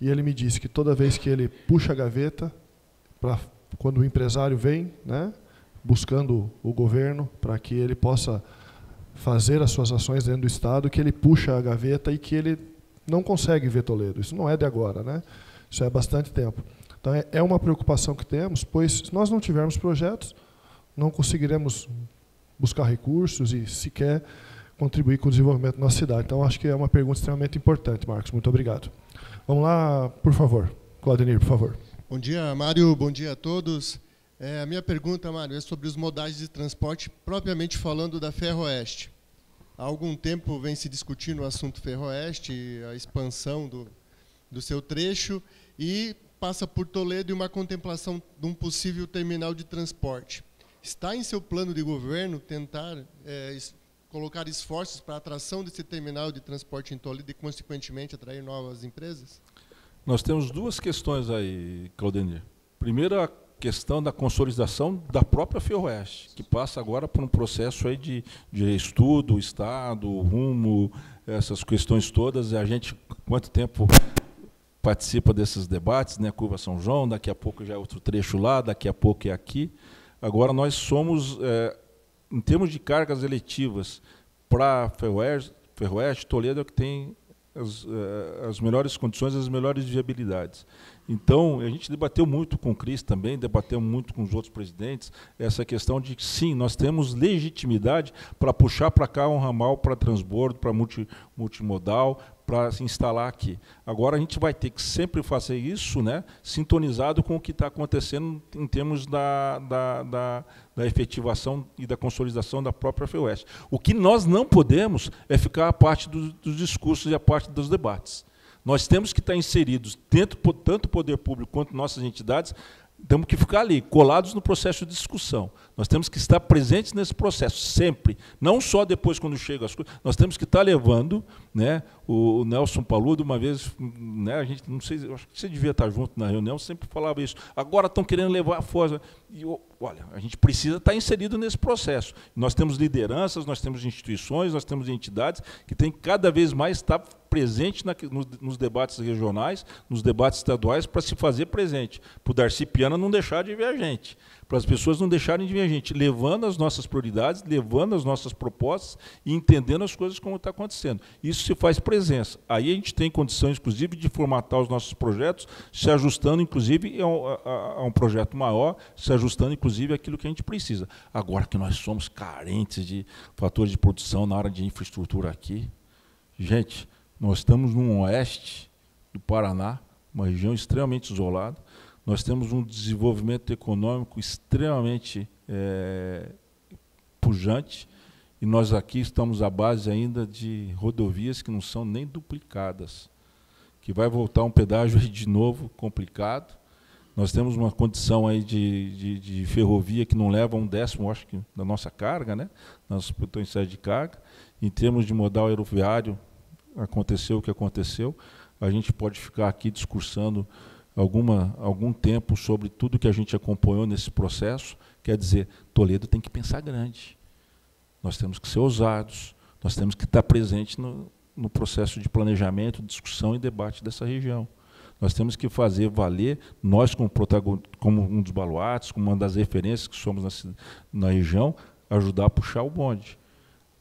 E ele me disse que toda vez que ele puxa a gaveta, quando o empresário vem, né, buscando o governo para que ele possa fazer as suas ações dentro do Estado, que ele puxa a gaveta e que ele não consegue ver Toledo. Isso não é de agora, né? Isso é há bastante tempo. Então, é uma preocupação que temos, pois se nós não tivermos projetos, não conseguiremos buscar recursos e sequer contribuir com o desenvolvimento da nossa cidade. Então, acho que é uma pergunta extremamente importante, Marcos. Muito obrigado. Vamos lá, por favor. Claudenir, por favor. Bom dia, Mário. Bom dia a todos. A minha pergunta, Mário, é sobre os modais de transporte, propriamente falando da Ferroeste. Há algum tempo vem se discutindo o assunto Ferroeste, a expansão do seu trecho, e passa por Toledo e uma contemplação de um possível terminal de transporte. Está em seu plano de governo tentar colocar esforços para a atração desse terminal de transporte em Toledo e, consequentemente, atrair novas empresas? Nós temos duas questões aí, Claudenir. Primeiro, a questão da consolidação da própria Ferroeste, que passa agora por um processo aí de estudo, Estado, rumo, essas questões todas. E a gente, quanto tempo participa desses debates, né? Curva São João, daqui a pouco já é outro trecho lá, daqui a pouco é aqui. Agora nós somos, em termos de cargas eletivas para Ferroeste, Toledo é o que tem as melhores condições, as melhores viabilidades. Então, a gente debateu muito com o Cris também, debateu muito com os outros presidentes, essa questão de que, sim, nós temos legitimidade para puxar para cá um ramal para transbordo, para multimodal, para se instalar aqui. Agora, a gente vai ter que sempre fazer isso, né, sintonizado com o que está acontecendo em termos da efetivação e da consolidação da própria Ferroeste. O que nós não podemos é ficar a parte dos discursos e a parte dos debates. Nós temos que estar inseridos, tanto o poder público quanto nossas entidades, temos que ficar ali, colados no processo de discussão. Nós temos que estar presentes nesse processo, sempre. Não só depois, quando chegam as coisas. Nós temos que estar levando, né, o Nelson Paludo, uma vez, né, a gente, não sei, acho que você devia estar junto na reunião, sempre falava isso. Agora estão querendo levar a força. E, olha, a gente precisa estar inserido nesse processo. Nós temos lideranças, nós temos instituições, nós temos entidades que têm que cada vez mais estar presente nos debates regionais, nos debates estaduais, para se fazer presente. Para o Darcy Piana não deixar de ver a gente, para as pessoas não deixarem de ver a gente, levando as nossas prioridades, levando as nossas propostas e entendendo as coisas como está acontecendo. Isso se faz presença. Aí a gente tem condições, inclusive, de formatar os nossos projetos, se ajustando, inclusive, a um projeto maior, se ajustando, inclusive, àquilo que a gente precisa. Agora que nós somos carentes de fatores de produção na área de infraestrutura aqui, gente, nós estamos no oeste do Paraná, uma região extremamente isolada. Nós temos um desenvolvimento econômico extremamente pujante, e nós aqui estamos à base ainda de rodovias que não são nem duplicadas, que vai voltar um pedágio aí de novo complicado. Nós temos uma condição aí de ferrovia que não leva 1/10, acho que, da nossa carga, né, nas potenciais de carga. Em termos de modal aeroviário, aconteceu o que aconteceu. A gente pode ficar aqui discursando algum tempo sobre tudo que a gente acompanhou nesse processo. Quer dizer, Toledo tem que pensar grande. Nós temos que ser ousados, nós temos que estar presentes no processo de planejamento, discussão e debate dessa região. Nós temos que fazer valer, nós como um dos baluartes, como uma das referências que somos na região, ajudar a puxar o bonde.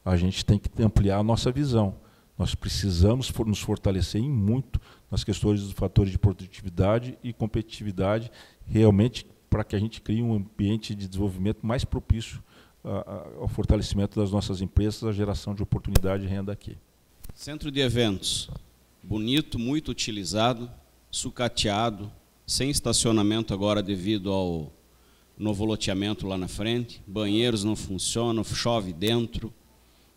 A gente tem que ampliar a nossa visão. Nós precisamos nos fortalecer em muito nas questões dos fatores de produtividade e competitividade, realmente para que a gente crie um ambiente de desenvolvimento mais propício ao fortalecimento das nossas empresas, à geração de oportunidade e renda aqui. Centro de eventos, bonito, muito utilizado, sucateado, sem estacionamento agora devido ao novo loteamento lá na frente, banheiros não funcionam, chove dentro.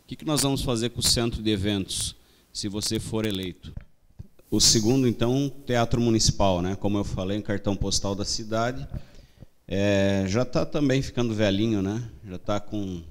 O que nós vamos fazer com o centro de eventos, se você for eleito? O segundo, então, Teatro Municipal, né? Como eu falei, em cartão postal da cidade, já está também ficando velhinho, né? Já está com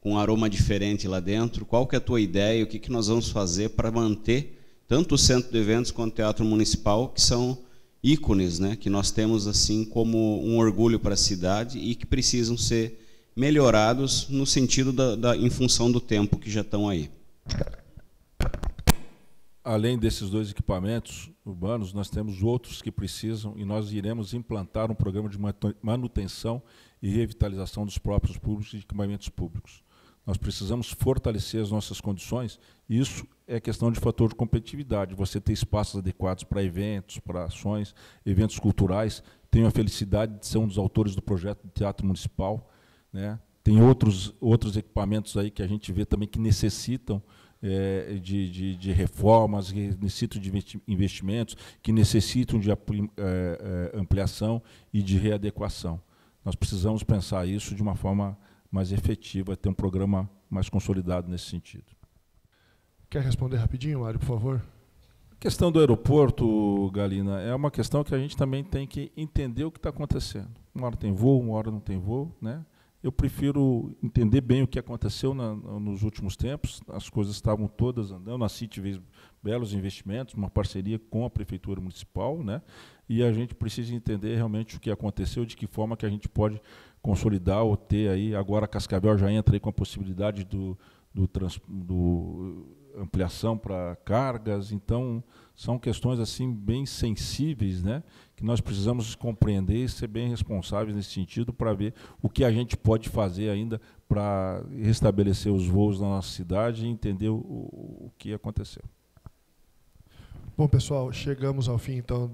um aroma diferente lá dentro. Qual que é a tua ideia? O que nós vamos fazer para manter tanto o centro de eventos quanto o Teatro Municipal, que são ícones, né? Que nós temos assim como um orgulho para a cidade e que precisam ser melhorados no sentido em função do tempo que já estão aí. Além desses dois equipamentos urbanos, nós temos outros que precisam, e nós iremos implantar um programa de manutenção e revitalização dos próprios públicos e equipamentos públicos. Nós precisamos fortalecer as nossas condições, e isso é questão de fator de competitividade. Você ter espaços adequados para eventos, para ações, eventos culturais. Tenho a felicidade de ser um dos autores do projeto de Teatro Municipal, né? Tem outros equipamentos aí que a gente vê também que necessitam de reformas, que necessitam de investimentos, que necessitam de ampliação e de readequação. Nós precisamos pensar isso de uma forma mais efetiva, ter um programa mais consolidado nesse sentido. Quer responder rapidinho, Mário, por favor? A questão do aeroporto, Galina, é uma questão que a gente também tem que entender o que está acontecendo. Uma hora tem voo, uma hora não tem voo, né? Eu prefiro entender bem o que aconteceu nos últimos tempos. As coisas estavam todas andando. A CIT fez belos investimentos, uma parceria com a Prefeitura Municipal, né? E a gente precisa entender realmente o que aconteceu, de que forma que a gente pode consolidar ou ter aí. Agora a Cascavel já entra aí com a possibilidade do ampliação para cargas. Então, são questões assim bem sensíveis, né, que nós precisamos compreender e ser bem responsáveis nesse sentido para ver o que a gente pode fazer ainda para restabelecer os voos na nossa cidade e entender o que aconteceu. Bom, pessoal, chegamos ao fim, então,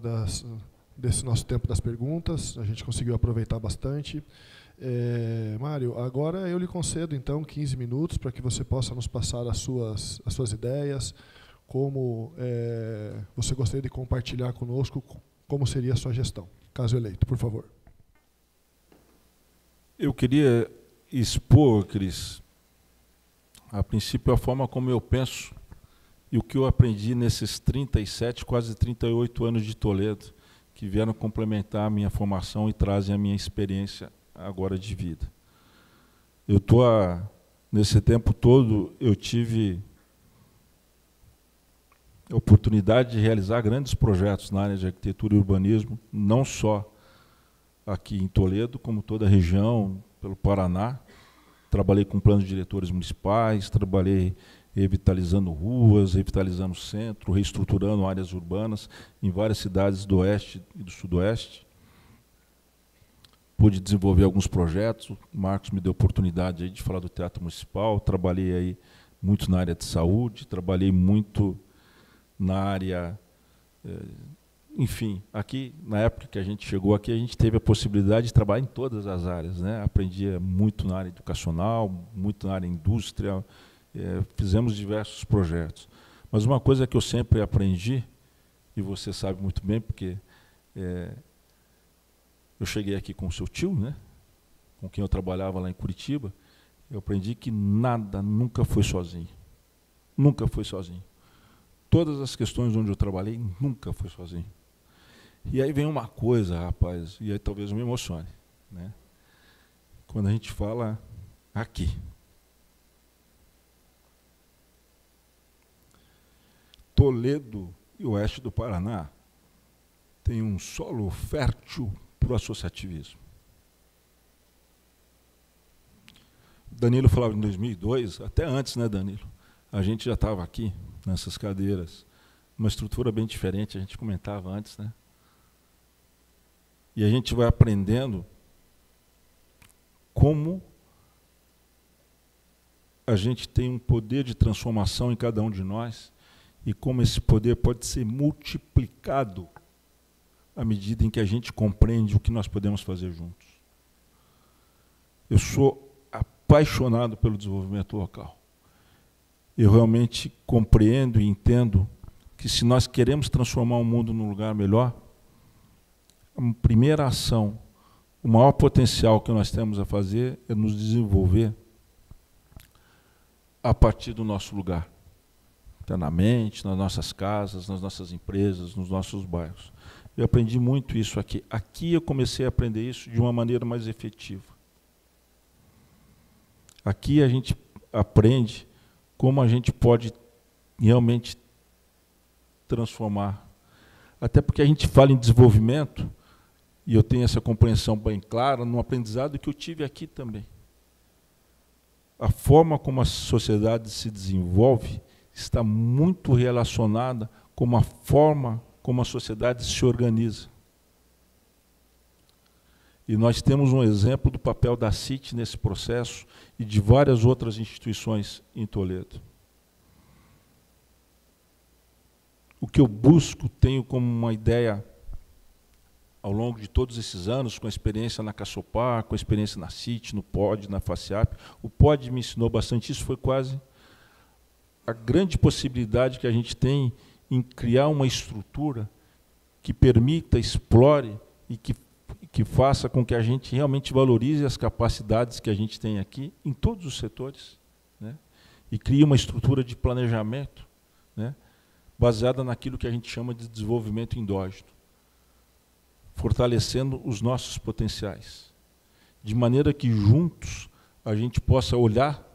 desse nosso tempo das perguntas. A gente conseguiu aproveitar bastante. Mário, agora eu lhe concedo, então, 15 minutos para que você possa nos passar as suas ideias, como você gostaria de compartilhar conosco, como seria a sua gestão, caso eleito, por favor. Eu queria expor, Cris, a princípio, a forma como eu penso e o que eu aprendi nesses 37, quase 38 anos de Toledo, que vieram complementar a minha formação e trazem a minha experiência agora de vida. Nesse tempo todo, eu tive a oportunidade de realizar grandes projetos na área de arquitetura e urbanismo, não só aqui em Toledo, como toda a região, pelo Paraná. Trabalhei com planos diretores municipais, trabalhei revitalizando ruas, revitalizando o centro, reestruturando áreas urbanas em várias cidades do Oeste e do Sudoeste. Pude desenvolver alguns projetos, o Marcos me deu oportunidade aí de falar do Teatro Municipal, trabalhei aí muito na área de saúde, trabalhei muito na área, enfim, aqui, na época que a gente chegou aqui, a gente teve a possibilidade de trabalhar em todas as áreas, né? Aprendi muito na área educacional, muito na área indústria, fizemos diversos projetos. Mas uma coisa que eu sempre aprendi, e você sabe muito bem, porque eu cheguei aqui com o seu tio, né? Com quem eu trabalhava lá em Curitiba, eu aprendi que nada nunca foi sozinho. Nunca foi sozinho. Todas as questões onde eu trabalhei, nunca foi sozinho. E aí vem uma coisa, rapaz, e aí talvez eu me emocione, né? Quando a gente fala aqui. Toledo e o oeste do Paraná tem um solo fértil para o associativismo. Danilo falava em 2002, até antes, né, Danilo? A gente já estava aqui, nessas cadeiras, uma estrutura bem diferente, a gente comentava antes, né? E a gente vai aprendendo como a gente tem um poder de transformação em cada um de nós e como esse poder pode ser multiplicado à medida em que a gente compreende o que nós podemos fazer juntos. Eu sou apaixonado pelo desenvolvimento local. Eu realmente compreendo e entendo que se nós queremos transformar o mundo num lugar melhor, a primeira ação, o maior potencial que nós temos a fazer é nos desenvolver a partir do nosso lugar, internamente, nas nossas casas, nas nossas empresas, nos nossos bairros. Eu aprendi muito isso aqui. Aqui eu comecei a aprender isso de uma maneira mais efetiva. Aqui a gente aprende como a gente pode realmente transformar. Até porque a gente fala em desenvolvimento, e eu tenho essa compreensão bem clara no aprendizado que eu tive aqui também. A forma como a sociedade se desenvolve está muito relacionada com a forma como a sociedade se organiza. E nós temos um exemplo do papel da CIT nesse processo e de várias outras instituições em Toledo. O que eu busco, tenho como uma ideia ao longo de todos esses anos, com a experiência na Caçopar, com a experiência na CIT, no POD, na FACIAP. O POD me ensinou bastante isso, foi quase a grande possibilidade que a gente tem em criar uma estrutura que permita, explore e que faça com que a gente realmente valorize as capacidades que a gente tem aqui em todos os setores, né? E crie uma estrutura de planejamento, né, baseada naquilo que a gente chama de desenvolvimento endógeno, fortalecendo os nossos potenciais, de maneira que juntos a gente possa olhar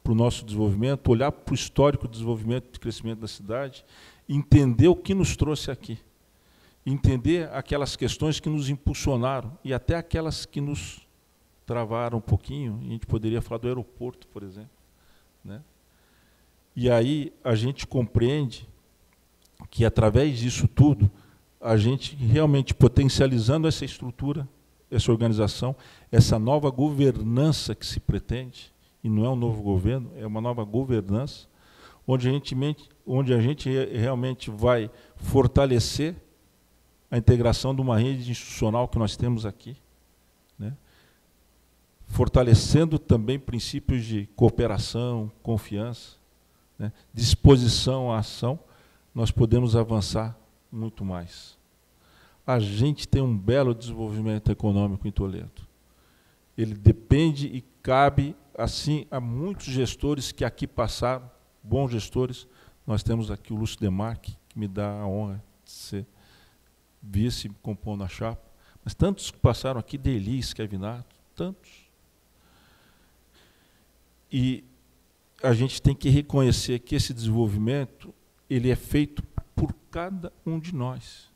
para o nosso desenvolvimento, olhar para o histórico desenvolvimento e crescimento da cidade, entender o que nos trouxe aqui, entender aquelas questões que nos impulsionaram e até aquelas que nos travaram um pouquinho. A gente poderia falar do aeroporto, por exemplo, né? E aí a gente compreende que, através disso tudo, a gente realmente potencializando essa estrutura, essa organização, essa nova governança que se pretende, e não é um novo governo, é uma nova governança, onde a gente realmente vai fortalecer a integração de uma rede institucional que nós temos aqui, né? Fortalecendo também princípios de cooperação, confiança, né? Disposição à ação, nós podemos avançar muito mais. A gente tem um belo desenvolvimento econômico em Toledo. Ele depende e cabe, assim, a muitos gestores que aqui passaram, bons gestores. Nós temos aqui o Lúcio Demarque, que me dá a honra de ser vice compondo a chapa, mas tantos que passaram aqui, Delis, Kevinato, tantos. E a gente tem que reconhecer que esse desenvolvimento ele é feito por cada um de nós.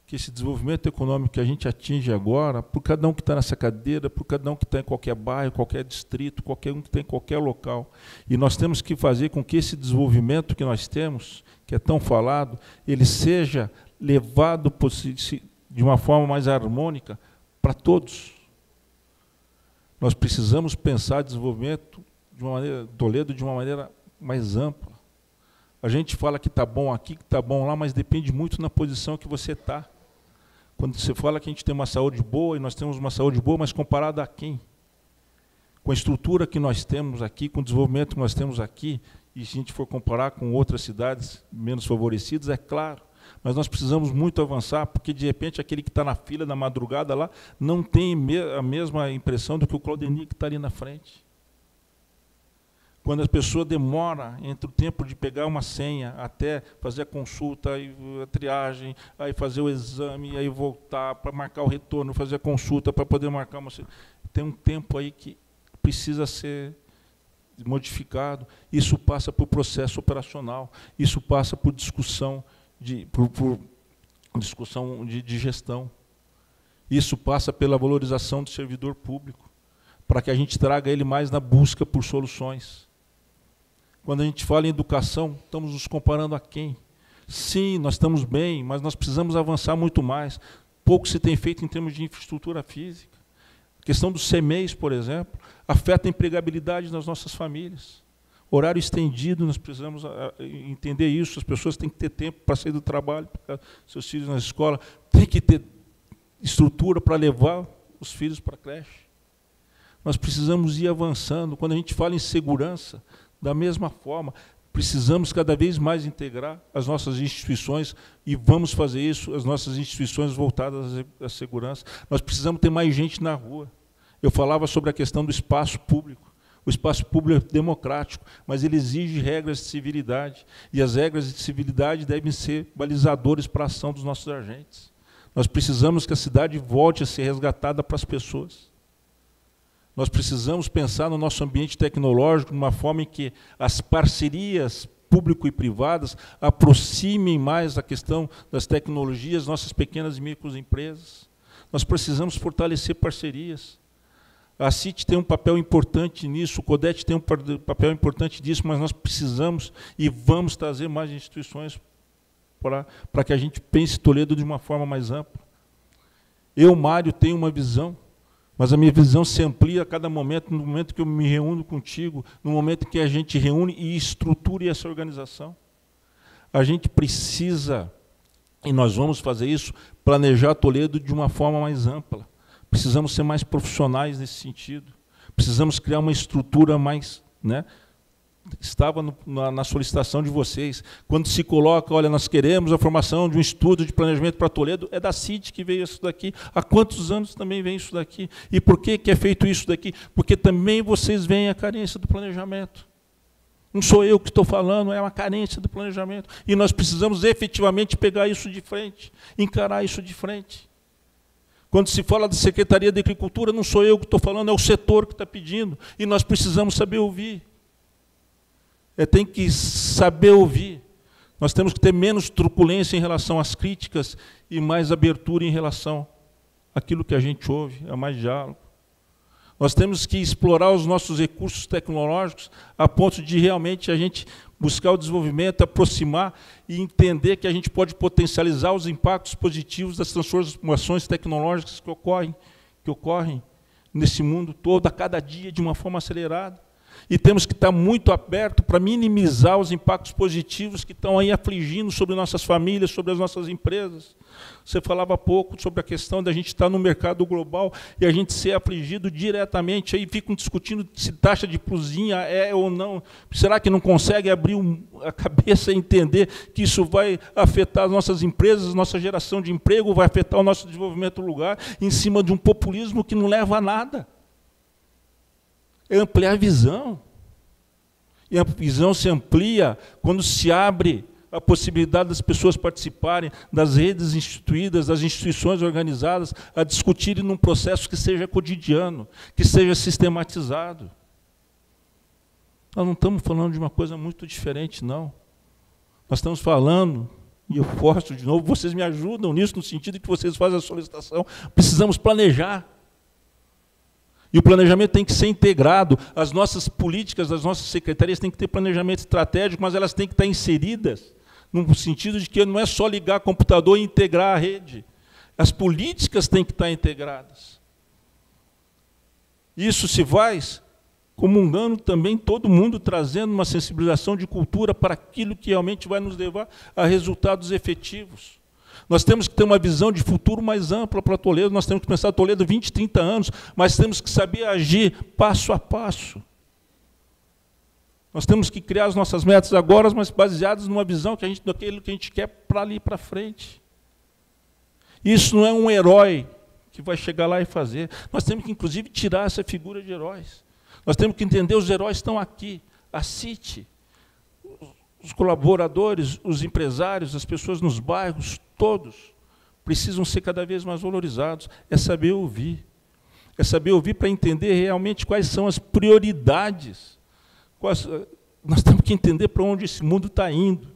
Que esse desenvolvimento econômico que a gente atinge agora, por cada um que está nessa cadeira, por cada um que está em qualquer bairro, qualquer distrito, qualquer um que está em qualquer local. E nós temos que fazer com que esse desenvolvimento que nós temos, que é tão falado, ele seja levado de uma forma mais harmônica para todos. Nós precisamos pensar desenvolvimento de uma maneira, Toledo, de uma maneira mais ampla. A gente fala que está bom aqui, que está bom lá, mas depende muito na posição que você está. Quando você fala que a gente tem uma saúde boa, e nós temos uma saúde boa, mas comparada a quem? Com a estrutura que nós temos aqui, com o desenvolvimento que nós temos aqui, e se a gente for comparar com outras cidades menos favorecidas, é claro. Mas nós precisamos muito avançar, porque, de repente, aquele que está na fila, na madrugada lá, não tem a mesma impressão do que o Claudenir que está ali na frente. Quando a pessoa demora entre o tempo de pegar uma senha até fazer a consulta, aí a triagem, aí fazer o exame, aí voltar para marcar o retorno, fazer a consulta para poder marcar uma... Tem um tempo aí que precisa ser modificado. Isso passa por processo operacional, isso passa por discussão de gestão. Isso passa pela valorização do servidor público, para que a gente traga ele mais na busca por soluções. Quando a gente fala em educação, estamos nos comparando a quem? Sim, nós estamos bem, mas nós precisamos avançar muito mais. Pouco se tem feito em termos de infraestrutura física. A questão dos CMEs, por exemplo, afeta a empregabilidade das nossas famílias. Horário estendido, nós precisamos entender isso. As pessoas têm que ter tempo para sair do trabalho, para seus filhos na escola. Tem que ter estrutura para levar os filhos para a creche. Nós precisamos ir avançando. Quando a gente fala em segurança, da mesma forma, precisamos cada vez mais integrar as nossas instituições, e vamos fazer isso, as nossas instituições voltadas à segurança. Nós precisamos ter mais gente na rua. Eu falava sobre a questão do espaço público. O espaço público é democrático, mas ele exige regras de civilidade, e as regras de civilidade devem ser balizadores para a ação dos nossos agentes. Nós precisamos que a cidade volte a ser resgatada para as pessoas. Nós precisamos pensar no nosso ambiente tecnológico de uma forma em que as parcerias público e privadas aproximem mais a questão das tecnologias, nossas pequenas e microempresas. Nós precisamos fortalecer parcerias. A CIT tem um papel importante nisso, o CODET tem um papel importante nisso, mas nós precisamos e vamos trazer mais instituições para que a gente pense Toledo de uma forma mais ampla. Eu, Mário, tenho uma visão, mas a minha visão se amplia a cada momento, no momento que eu me reúno contigo, no momento que a gente reúne e estruture essa organização. A gente precisa E nós vamos fazer isso, planejar Toledo de uma forma mais ampla. Precisamos ser mais profissionais nesse sentido. Precisamos criar uma estrutura mais... né? Estava na solicitação de vocês. Quando se coloca, olha, nós queremos a formação de um estudo de planejamento para Toledo, é da CIT que veio isso daqui. Há quantos anos também vem isso daqui? E por que é feito isso daqui? Porque também vocês veem a carência do planejamento. Não sou eu que estou falando, é uma carência do planejamento. E nós precisamos efetivamente pegar isso de frente, encarar isso de frente. Quando se fala da Secretaria de Agricultura, não sou eu que estou falando, é o setor que está pedindo. E nós precisamos saber ouvir. Tem que saber ouvir. Nós temos que ter menos truculência em relação às críticas e mais abertura em relação àquilo que a gente ouve, é mais diálogo. Nós temos que explorar os nossos recursos tecnológicos a ponto de realmente a gente buscar o desenvolvimento, aproximar e entender que a gente pode potencializar os impactos positivos das transformações tecnológicas que ocorrem nesse mundo todo, a cada dia, de uma forma acelerada. E temos que estar muito aberto para minimizar os impactos positivos que estão aí afligindo sobre nossas famílias, sobre as nossas empresas. Você falava há pouco sobre a questão da gente estar no mercado global e a gente ser afligido diretamente. Aí ficam discutindo se taxa de plusinha é ou não. Será que não consegue abrir a cabeça e entender que isso vai afetar as nossas empresas, nossa geração de emprego, vai afetar o nosso desenvolvimento do lugar, em cima de um populismo que não leva a nada? É ampliar a visão. E a visão se amplia quando se abre a possibilidade das pessoas participarem, das redes instituídas, das instituições organizadas, a discutirem num processo que seja cotidiano, que seja sistematizado. Nós não estamos falando de uma coisa muito diferente, não. Nós estamos falando, e eu forço de novo, vocês me ajudam nisso, no sentido que vocês fazem a solicitação, precisamos planejar. E o planejamento tem que ser integrado. As nossas políticas, as nossas secretarias têm que ter planejamento estratégico, mas elas têm que estar inseridas no sentido de que não é só ligar computador e integrar a rede. As políticas têm que estar integradas. Isso se faz comungando também todo mundo, trazendo uma sensibilização de cultura para aquilo que realmente vai nos levar a resultados efetivos. Nós temos que ter uma visão de futuro mais ampla para Toledo, nós temos que pensar Toledo 20, 30 anos, mas temos que saber agir passo a passo. Nós temos que criar as nossas metas agora, mas baseadas numa visão daquilo que a gente quer para ali para frente. Isso não é um herói que vai chegar lá e fazer. Nós temos que, inclusive, tirar essa figura de heróis. Nós temos que entender os heróis estão aqui, a CIT, os colaboradores, os empresários, as pessoas nos bairros, todos precisam ser cada vez mais valorizados. É saber ouvir. É saber ouvir para entender realmente quais são as prioridades. Nós temos que entender para onde esse mundo está indo.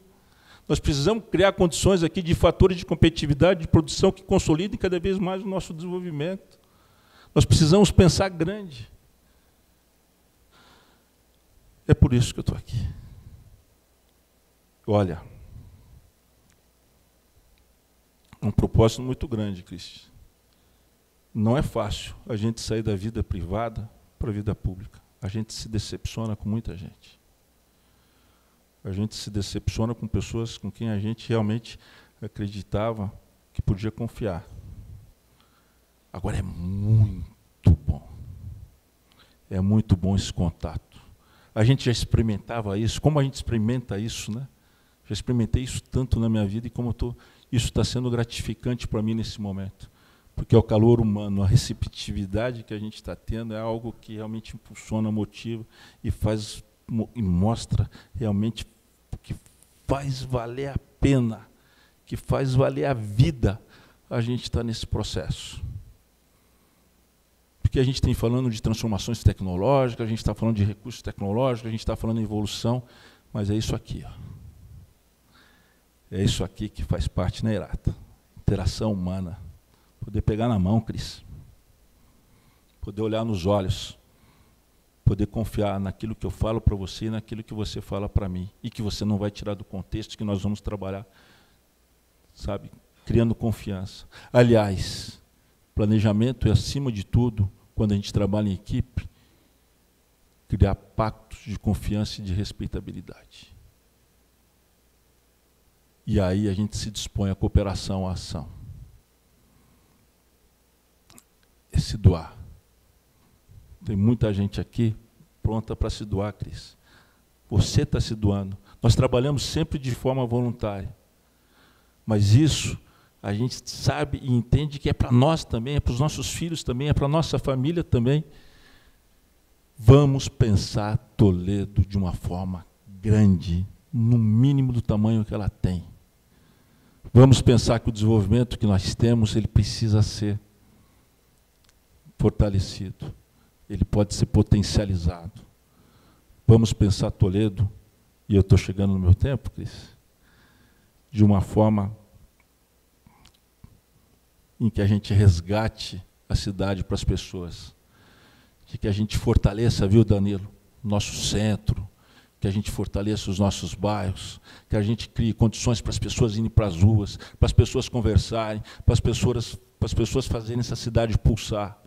Nós precisamos criar condições aqui de fatores de competitividade, de produção que consolidem cada vez mais o nosso desenvolvimento. Nós precisamos pensar grande. É por isso que eu estou aqui. Olha, um propósito muito grande, Cristian. Não é fácil a gente sair da vida privada para a vida pública. A gente se decepciona com muita gente. A gente se decepciona com pessoas com quem a gente realmente acreditava que podia confiar. Agora é muito bom. É muito bom esse contato. A gente já experimentava isso. Como a gente experimenta isso, né? Já experimentei isso tanto na minha vida e como isso está sendo gratificante para mim nesse momento. Porque é o calor humano, a receptividade que a gente está tendo é algo que realmente impulsiona, motiva e mostra realmente que faz valer a pena, que faz valer a vida a gente estar nesse processo. Porque a gente tem falando de transformações tecnológicas, a gente está falando de recursos tecnológicos, a gente está falando de evolução, mas é isso aqui, ó. É isso aqui que faz parte, né, Irata? Interação humana. Poder pegar na mão, Cris. Poder olhar nos olhos. Poder confiar naquilo que eu falo para você e naquilo que você fala para mim. E que você não vai tirar do contexto, que nós vamos trabalhar, sabe, criando confiança. Aliás, planejamento é, acima de tudo, quando a gente trabalha em equipe, criar pactos de confiança e de respeitabilidade. E aí a gente se dispõe à cooperação, à ação. É se doar. Tem muita gente aqui pronta para se doar, Cris. Você está se doando. Nós trabalhamos sempre de forma voluntária. Mas isso a gente sabe e entende que é para nós também, é para os nossos filhos também, é para a nossa família também. Vamos pensar Toledo de uma forma grande, no mínimo do tamanho que ela tem. Vamos pensar que o desenvolvimento que nós temos, ele precisa ser fortalecido. Ele pode ser potencializado. Vamos pensar Toledo, e eu estou chegando no meu tempo, Cris, de uma forma em que a gente resgate a cidade para as pessoas, de que a gente fortaleça, viu, Danilo, nosso centro, que a gente fortaleça os nossos bairros, que a gente crie condições para as pessoas irem para as ruas, para as pessoas conversarem, para as pessoas fazerem essa cidade pulsar.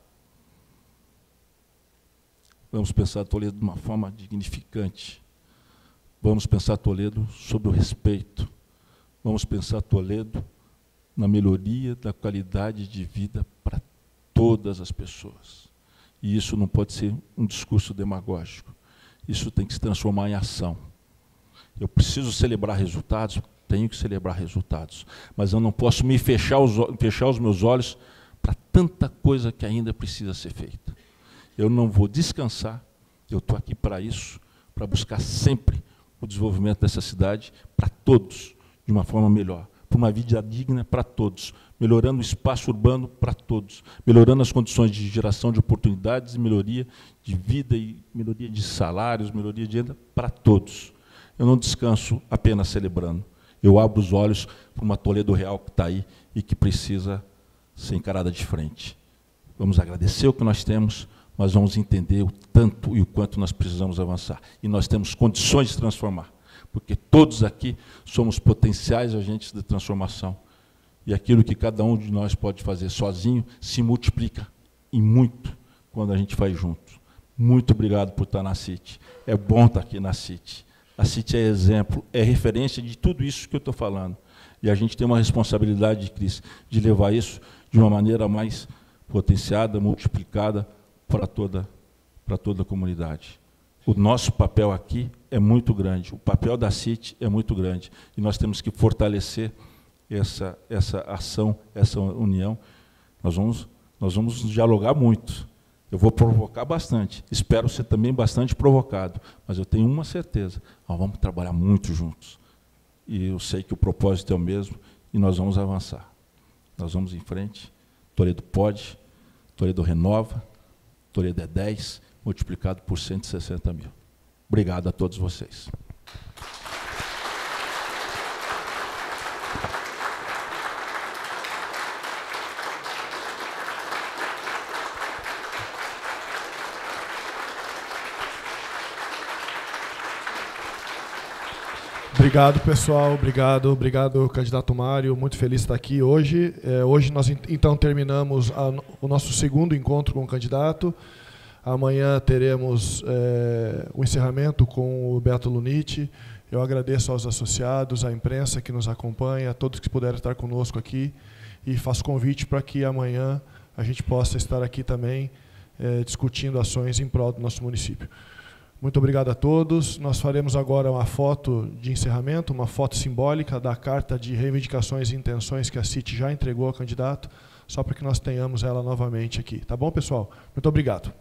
Vamos pensar Toledo de uma forma dignificante. Vamos pensar Toledo sobre o respeito. Vamos pensar Toledo na melhoria da qualidade de vida para todas as pessoas. E isso não pode ser um discurso demagógico. Isso tem que se transformar em ação. Eu preciso celebrar resultados, tenho que celebrar resultados, mas eu não posso me fechar os meus olhos para tanta coisa que ainda precisa ser feita. Eu não vou descansar, eu estou aqui para isso, para buscar sempre o desenvolvimento dessa cidade para todos, de uma forma melhor, para uma vida digna para todos, melhorando o espaço urbano para todos, melhorando as condições de geração de oportunidades e melhoria de vida e melhoria de salários, melhoria de renda para todos. Eu não descanso apenas celebrando, eu abro os olhos para uma Toledo real que está aí e que precisa ser encarada de frente. Vamos agradecer o que nós temos, mas vamos entender o tanto e o quanto nós precisamos avançar. E nós temos condições de transformar, porque todos aqui somos potenciais agentes de transformação. E aquilo que cada um de nós pode fazer sozinho se multiplica e muito quando a gente faz junto. Muito obrigado por estar na CIT. É bom estar aqui na CIT. A CIT é exemplo, é referência de tudo isso que eu estou falando. E a gente tem uma responsabilidade, Cris, de levar isso de uma maneira mais potenciada, multiplicada para toda a comunidade. O nosso papel aqui é muito grande, o papel da CIT é muito grande, e nós temos que fortalecer essa ação, essa união. Nós vamos dialogar muito. Eu vou provocar bastante, espero ser também bastante provocado, mas eu tenho uma certeza, nós vamos trabalhar muito juntos. E eu sei que o propósito é o mesmo, e nós vamos avançar. Nós vamos em frente. Toledo pode, Toledo renova, Toledo é 10, multiplicado por 160 mil. Obrigado a todos vocês. Obrigado, pessoal. Obrigado, candidato Mário. Muito feliz de estar aqui hoje. Hoje nós, então, terminamos o nosso segundo encontro com o candidato. Amanhã teremos o encerramento com o Beto Luniti. Eu agradeço aos associados, à imprensa que nos acompanha, a todos que puderam estar conosco aqui, e faço convite para que amanhã a gente possa estar aqui também discutindo ações em prol do nosso município. Muito obrigado a todos. Nós faremos agora uma foto de encerramento, uma foto simbólica da carta de reivindicações e intenções que a CIT já entregou ao candidato, só para que nós tenhamos ela novamente aqui. Tá bom, pessoal? Muito obrigado.